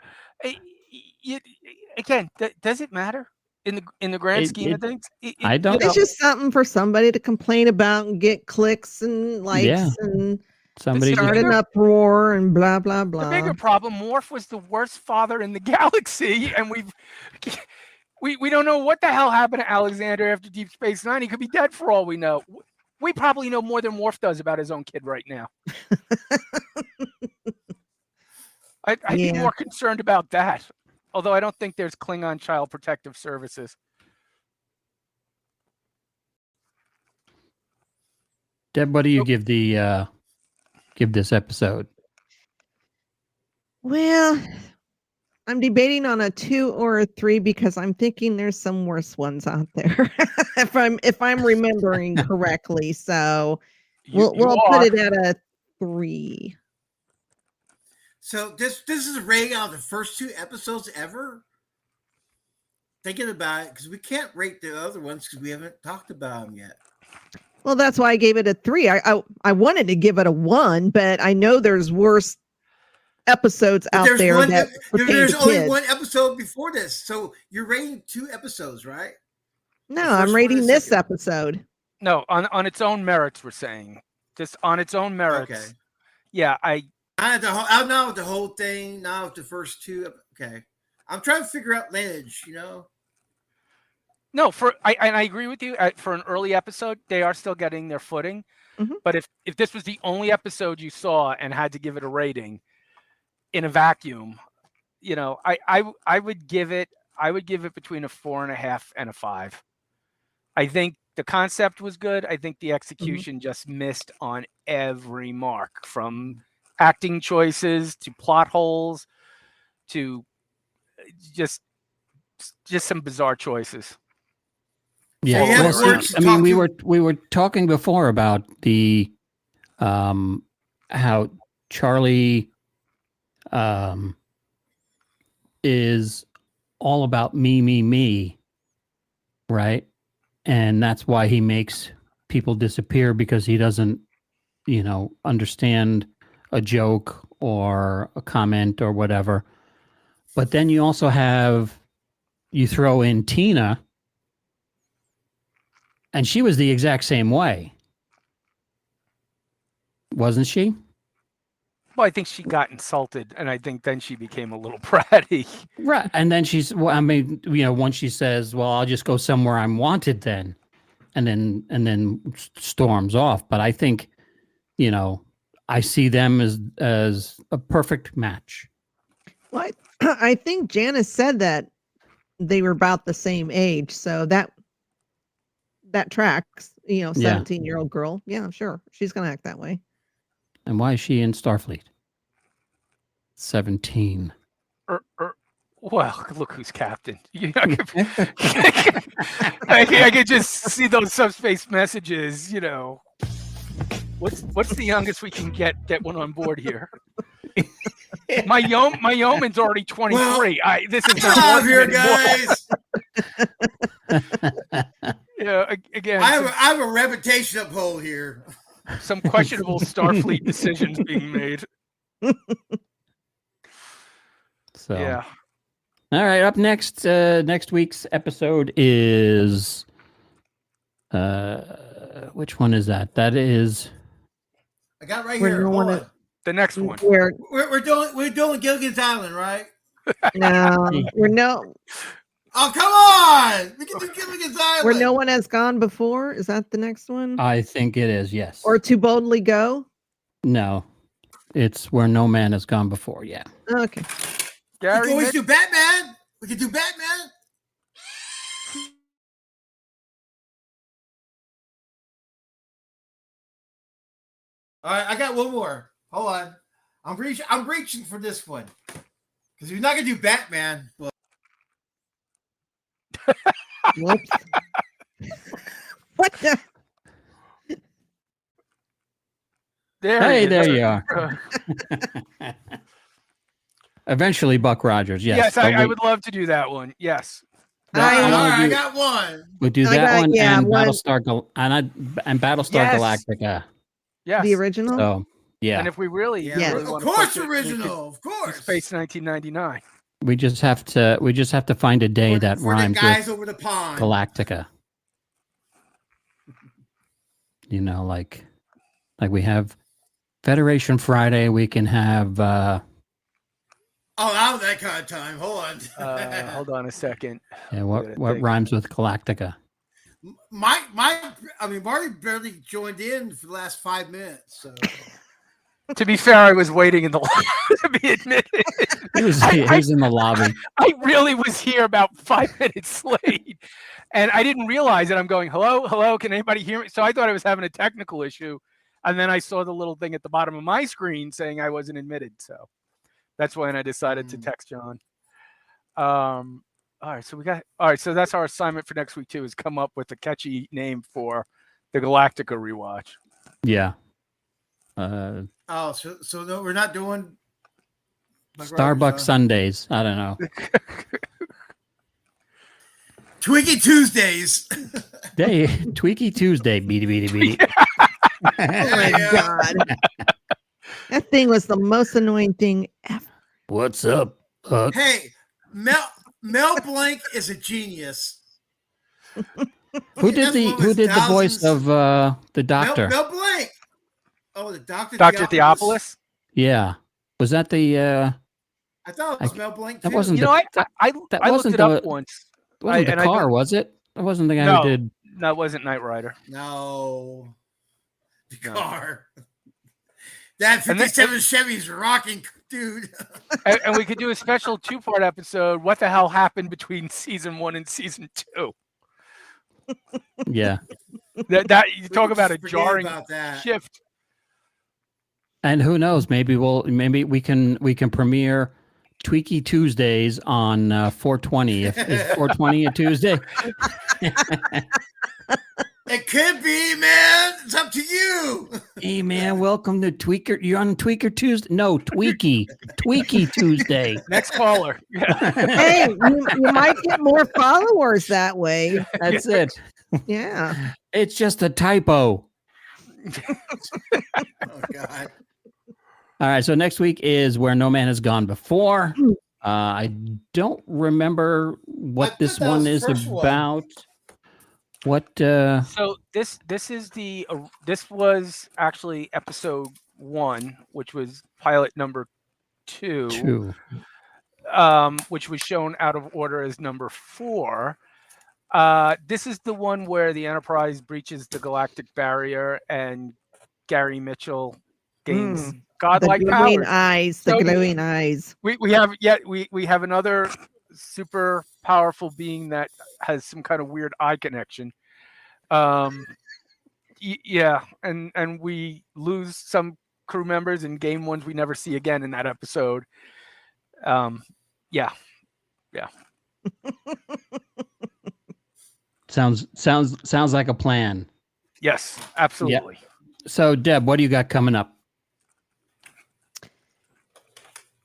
Again, does it matter in the grand scheme of things? I don't It's just something for somebody to complain about and get clicks and likes Yeah. and Somebody start just, an uproar and blah, blah, The blah. bigger problem, Worf was the worst father in the galaxy, and we don't know what the hell happened to Alexander after Deep Space Nine. He could be dead for all we know. We probably know more than Worf does about his own kid right now. I'd be more concerned about that. Although I don't think there's Klingon Child Protective Services. Deb, what do you give this episode? Well, I'm debating on a 2 or a 3 because I'm thinking there's some worse ones out there. if I'm remembering correctly. So we'll put it at a 3. So this is a rating out of the first 2 episodes ever. Thinking about it, because we can't rate the other ones because we haven't talked about them yet. Well, that's why I gave it a 3. I wanted to give it a 1, but I know there's worse episodes But out there that there's pertain to only kids. one episode before this, so you're rating 2 episodes, right? No, The first I'm one rating and the this second. episode. No, on its own merits, we're saying. Just on its own merits. Okay. Yeah, I'm not with the whole thing. Now with the first 2. Okay, I'm trying to figure out lineage. No, I agree with you. For an early episode, they are still getting their footing. Mhm. But if this was the only episode you saw and had to give it a rating in a vacuum, I would give it between a 4.5 and a 5. I think the concept was good. I think the execution just missed on every mark, from acting choices to plot holes to just some bizarre choices. Yeah, So you well, have words see, to I mean, talk we were talking before about the how Charlie is all about me, right? And that's why he makes people disappear, because he doesn't, understand a joke or a comment or whatever. But then you also you throw in Tina, and she was the exact same way, wasn't she? Well, I think she got insulted, and I think then she became a little bratty. Right. And then once she says, well, I'll just go somewhere I'm wanted then, and then storms off. But I think, I see them as a perfect match. Well, I think Janice said that they were about the same age, so that tracks. 17-year-old girl. Yeah, sure, she's gonna act that way. And why is she in Starfleet? 17. Well, look who's captain. I could just see those subspace messages. What's the youngest we can get one on board here? My yeoman's already 23. Well, This is Get out of here, not working anymore. guys. Again, I have a reputation uphold here. some questionable Starfleet decisions being made. So Yeah. All right, up next, next week's episode is which one is that? That is I got right We're here. no Hold one on. The next one. We're doing Gilligan's Island, right? we're no Oh, come on! We can do Gilligan's Island. where no one has gone before. Is that the next one? I think it is, yes. Or To Boldly Go? No. It's Where No Man Has Gone Before, yeah. Okay. We Gary, can always Mitch, do Batman. We can do Batman. All right, I got one more. Hold on. I'm reaching for this one. Because we're not gonna do Batman. Well, Whoops. What the? There you are. Eventually, Buck Rogers, yes. Yes, but I would love to do that one. Yes. all right, I got one. We'll do I that got- one yeah, and one- and Battlestar Yes. Galactica. Yes. The original? So yeah, And if we really, Yeah. really Of wanna course, push it, we original. Of could do course. Space 1999. we just have to find a day that for the rhymes guys with over the pond. Galactica. You know, like we have Federation Friday. We can have Oh, I have that kind of time. Hold on. Hold on a second. yeah, I what gotta think. rhymes with Galactica. Marty barely joined in for the last 5 minutes. So To be fair, I was waiting in the line to be admitted. He was in the lobby. I really was here about 5 minutes late, and I didn't realize it. I'm going, hello, can anybody hear me? So I thought I was having a technical issue, and then I saw the little thing at the bottom of my screen saying I wasn't admitted. So that's when I decided to text John. All right, so that's our assignment for next week too, is come up with a catchy name for the Galactica rewatch. Yeah. so no, we're not doing Starbucks Sundays. I don't know. Twiggy Tuesdays. Tweaky Tuesday. Beady beady beady. Oh my God. That thing was the most annoying thing ever. What's up, Huck? Hey, Mel Blanc is a genius. Who did the voice of the doctor? Mel Blanc. Oh, the doctor. Dr. Theopolis? Yeah. Was that the I thought it was Mel Blanc. that too. wasn't You know, I looked wasn't it up the- once. wasn't the and I car, don't- was it? That wasn't the guy No. who did That wasn't Knight Rider. No. The No. car. That And then- 57 Chevy's rocking, dude. And we could do a special 2-part episode. What the hell happened between season 1 and season 2? Yeah. That you talk We about a just forget jarring about that. shift. And who knows? Maybe we can premiere Tweaky Tuesdays on 420. Is 420 a Tuesday? It could be, man. It's up to you. Hey man, welcome to Tweaker. You're on Tweaker Tuesday. No, Tweaky Tuesday. Next caller. Yeah. Hey, you might get more followers that way. That's it. Yeah. It's just a typo. Oh God. All right. So next week is Where No Man Has Gone Before. I don't remember what I this thought that one was the is first one. about. What? So this is this was actually episode 1, which was pilot number 2. Two. Which was shown out of order as number 4. This is the one where the Enterprise breaches the galactic barrier and Gary Mitchell gains The godlike glowing powers. eyes. The So- glowing eyes. We have another super powerful being that has some kind of weird eye connection. Yeah, and we lose some crew members and gain ones we never see again in that episode. Yeah. Sounds like a plan. Yes, absolutely. So Deb, what do you got coming up?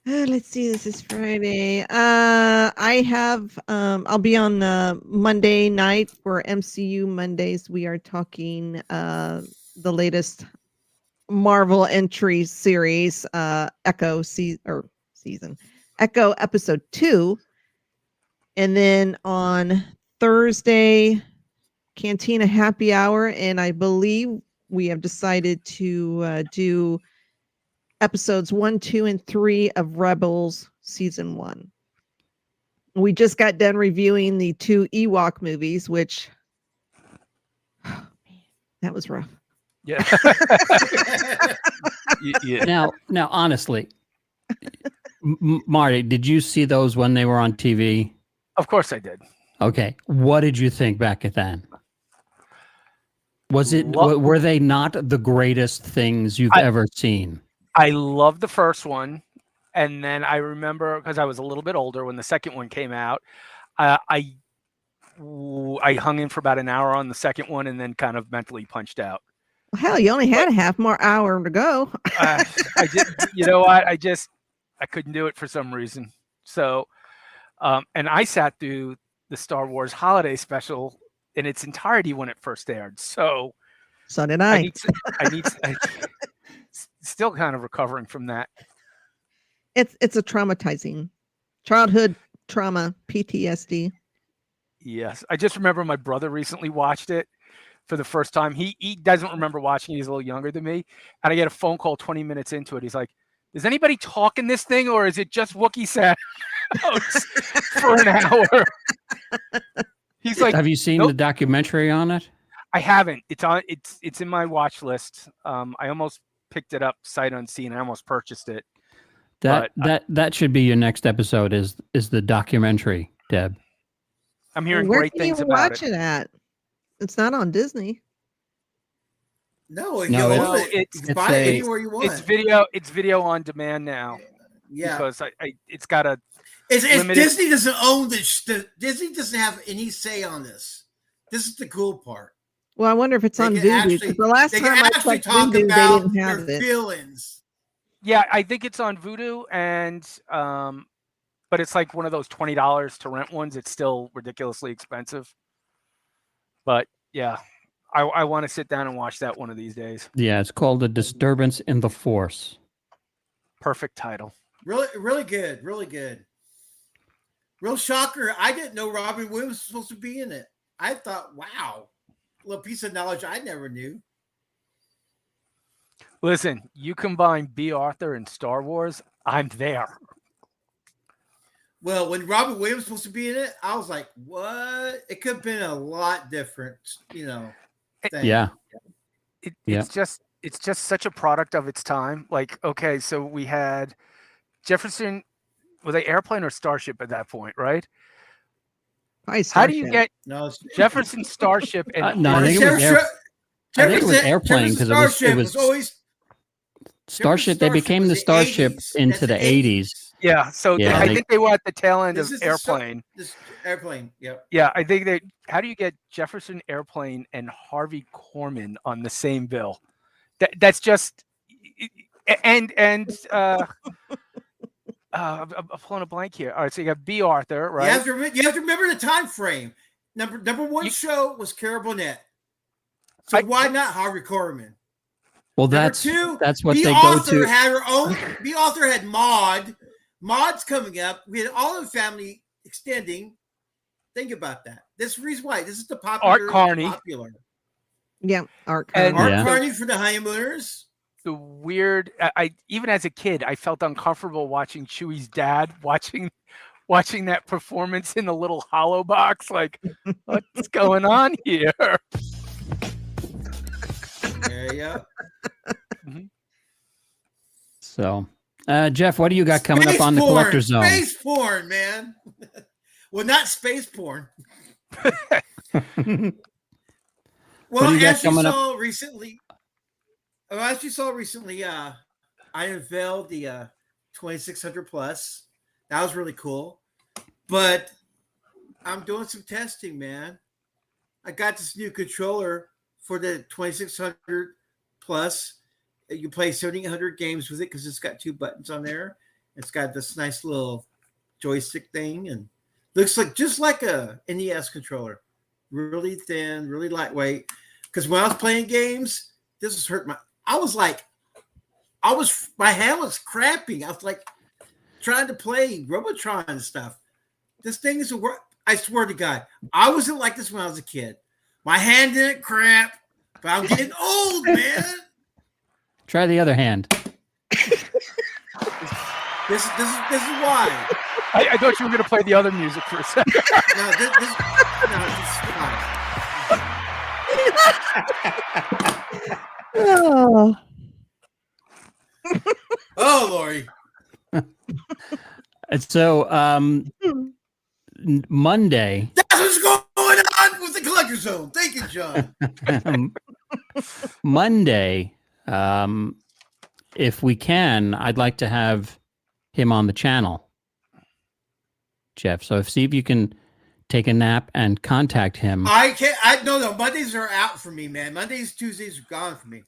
Let's see. This is Friday. I have. I'll be on Monday night for MCU Mondays. We are talking the latest Marvel entry series, Echo season, Echo episode 2, and then on Thursday, Cantina Happy Hour, and I believe we have decided to do episodes 1, 2, and 3 of Rebels season 1. We just got done reviewing the 2 Ewok movies, which that was rough. Yeah. Yeah. Now, honestly, Marty, did you see those when they were on TV? Of course I did. Okay, what did you think back at then? Were they not the greatest things you've ever seen? I loved the first one, and then I remember because I was a little bit older when the second one came out. I hung in for about an hour on the second one, and then kind of mentally punched out. Well, hell, you only had a half more hour to go. I did. You know what? I couldn't do it for some reason. So, and I sat through the Star Wars Holiday Special in its entirety when it first aired. So did I. I still kind of recovering from that. It's a traumatizing childhood trauma, PTSD. Yes, I just remember my brother recently watched it for the first time. He doesn't remember watching it. He's a little younger than me, and I get a phone call 20 minutes into it. He's like, "Is anybody talking this thing, or is it just Wookiee sounds for an hour?" He's like, "Have you seen the documentary on it?" I haven't. It's in my watch list. I almost picked it up sight unseen. I almost purchased it. That should be your next episode. Is the documentary, Deb? I'm hearing Where great can things you about watch it at? It's not on Disney. No, it's you can buy it anywhere you want. It's video on demand now. Yeah, because it's got a. Disney doesn't own this. Disney doesn't have any say on this. This is the cool part. Well, I wonder if it's on Vudu. Because the last time I checked Vudu, they didn't have it. Feelings. Yeah, I think it's on Vudu, and but it's like one of those $20 to rent ones. It's still ridiculously expensive. But yeah, I want to sit down and watch that one of these days. Yeah, it's called A Disturbance in the Force. Perfect title. Really good. Really good. Real shocker. I didn't know Robin Williams was supposed to be in it. I thought, wow, a little piece of knowledge I never knew. Listen, you combine B. Arthur and Star Wars, I'm there. Well, when Robin Williams was supposed to be in it, I was like, what? It could have been a lot different, thing. Yeah. It's just such a product of its time. Like, okay, so we had Jefferson, were they Airplane or Starship at that point, right? How do you get Jefferson Starship and no, I think it was Airplane because it was always Starship. They became the Starship into the 80s. Yeah, so I think they were at the tail end of Airplane. Airplane, yep. Yeah, I think how do you get Jefferson Airplane and Harvey Korman on the same bill? That's just I'm pulling a blank here. All right, so you got B. Arthur, right? You have to remember the time frame. Number one show was Carol Burnett. So why not Harvey Korman? Well, that's what they go to. Had her own. B. Arthur had Maud. Maud's coming up. We had all of the family extending. Think about that. This is the reason why. This is the Art Carney. Yeah, Art Carney. Art Carney for the honeymooners. The weird. I even as a kid, I felt uncomfortable watching Chewie's dad watching that performance in the little hollow box. Like, what's going on here? There you go. So, Jeff, what do you got coming up on the Collector Zone? Space porn, man. Well, not space porn. Well, as you saw recently, I unveiled the 2600 Plus. That was really cool. But I'm doing some testing, man. I got this new controller for the 2600 Plus. You play 7,800 games with it because it's got 2 buttons on there. It's got this nice little joystick thing and looks like just like a NES controller. Really thin, really lightweight. Because when I was playing games, this was hurt my. My hand was cramping. I was like trying to play Robotron and stuff. This thing is a work. I swear to God, I wasn't like this when I was a kid. My hand didn't cramp, but I'm getting old, man. Try the other hand. This is why. I thought you were going to play the other music for a second. No, this is why. Oh. Oh, Lori. And so Monday. That's what's going on with the Collector Zone. Thank you, John. Monday, if we can, I'd like to have him on the channel, Jeff. So see if you can take a nap and contact him. I can't. No. Mondays are out for me, man. Mondays, Tuesdays are gone for me.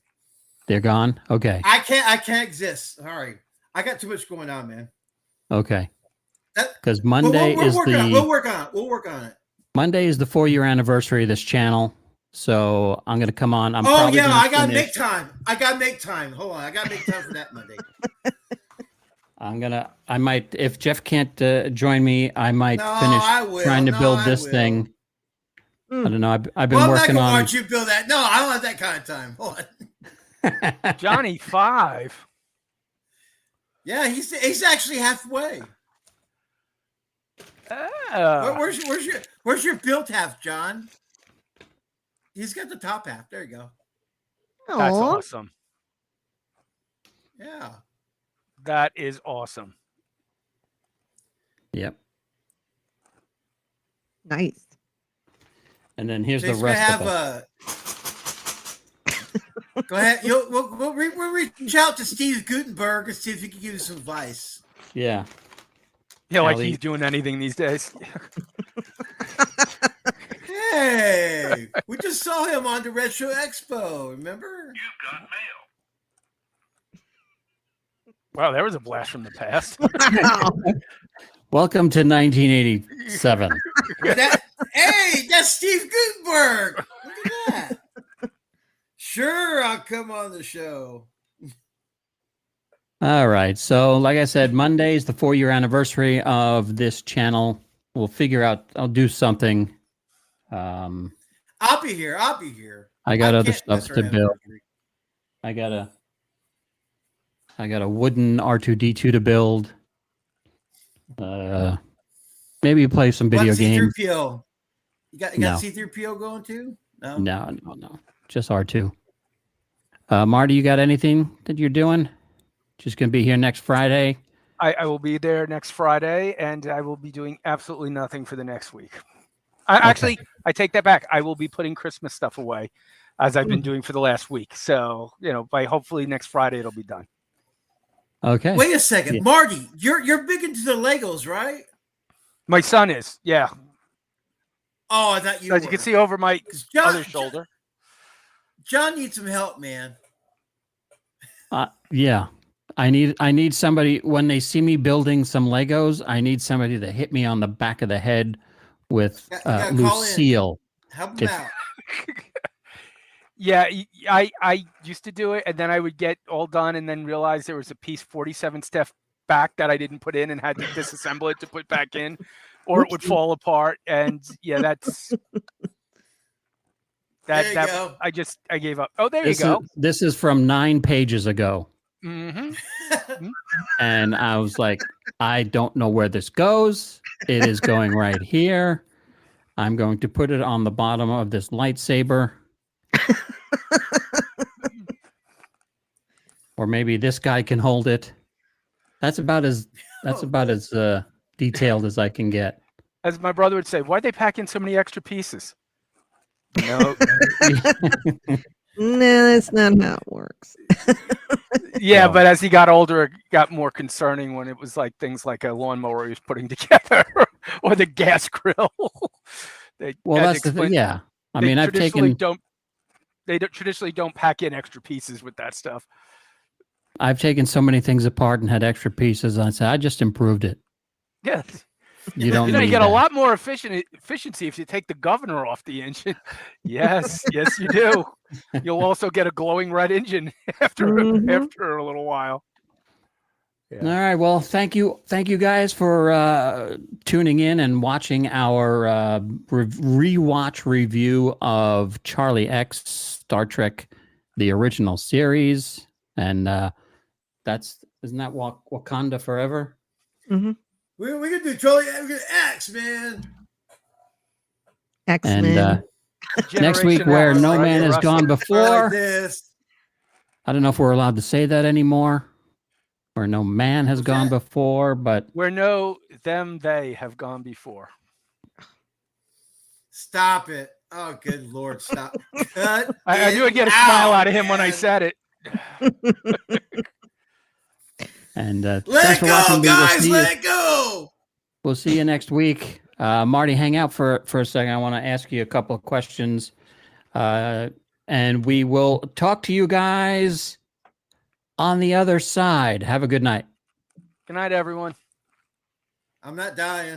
They're gone? Okay. I can't exist. Sorry. I got too much going on, man. Okay. Because Monday we'll work on it. Monday is the 4-year anniversary of this channel. So I'm going to come on. I got to make time. Hold on. I got to make time for that Monday. I might, if Jeff can't join me, I might finish trying to build this thing. I don't know. I've been working on. I'm not going to watch you build that. No, I don't have that kind of time. Hold on. Johnny 5. Yeah, he's actually halfway. Where's your built half, John? He's got the top half. There you go. That's awesome. Yeah. That is awesome. Yep. Nice. And then here's the rest of it. Go ahead. We'll reach out to Steve Gutenberg and see if he can give us some advice. Yeah. Yeah, like he's doing anything these days. Hey, we just saw him on the Retro Expo. Remember? You've got mail. Wow, that was a blast from the past. Welcome to 1987. Hey, that's Steve Gutenberg. Look at that. Sure, I'll come on the show. All right. So, like I said, Monday is the 4-year anniversary of this channel. We'll figure out. I'll do something. I'll be here. I got other stuff to build. I got a wooden R2D2 to build. Maybe play some video games. C3PO. You got C3PO going too? No. Just R2. Marty, you got anything that you're doing? Just gonna be here next Friday. I will be there next Friday, and I will be doing absolutely nothing for the next week. Actually, I take that back. I will be putting Christmas stuff away, as I've been doing for the last week. So, by hopefully next Friday it'll be done. Okay. Wait a second, Marty. You're big into the Legos, right? My son is, yeah. Oh, I thought you were. As you can see over my other shoulder. John needs some help, man. Yeah. I need somebody when they see me building some Legos. I need somebody to hit me on the back of the head with Lucille. Help him out. Yeah, I used to do it, and then I would get all done, and then realize there was a piece 47 step back that I didn't put in, and had to disassemble it to put back in, or it would fall apart. And yeah, that's that. I gave up. Oh, there you go. This is from 9 pages ago. Mm-hmm. And I was like, I don't know where this goes. It is going right here. I'm going to put it on the bottom of this lightsaber. Or maybe this guy can hold it. That's about as detailed as I can get. As my brother would say, why'd they pack in so many extra pieces? No. No, that's not how it works. Yeah, but as he got older, it got more concerning when it was like things like a lawnmower he was putting together or the gas grill. That's the thing. Yeah. I mean, they traditionally don't pack in extra pieces with that stuff. I've taken so many things apart and had extra pieces. And I said, I just improved it. Yes. You don't You need get a that. lot more efficiency if you take the governor off the engine. Yes, yes, you do. You'll also get a glowing red engine after a little while. All right. Well, thank you guys for tuning in and watching our rewatch review of Charlie X Star Trek, the original series, and isn't that Wakanda Forever? Mm-hmm. We can do Charlie X, man. X-Men. And next week, where X, no like man has Russell. gone Like before. this. I don't know if we're allowed to say that anymore. Where no man has gone before, but Where they have gone before. Stop it. Oh, good Lord. Stop. Cut I knew I'd get a it smile out out of him when I man. said it. and Let thanks for go, watching. guys. Let go. We'll see you next week. Marty, hang out for a second. I want to ask you a couple of questions. And we will talk to you guys on the other side. Have a good night. Good night, everyone. I'm not dying.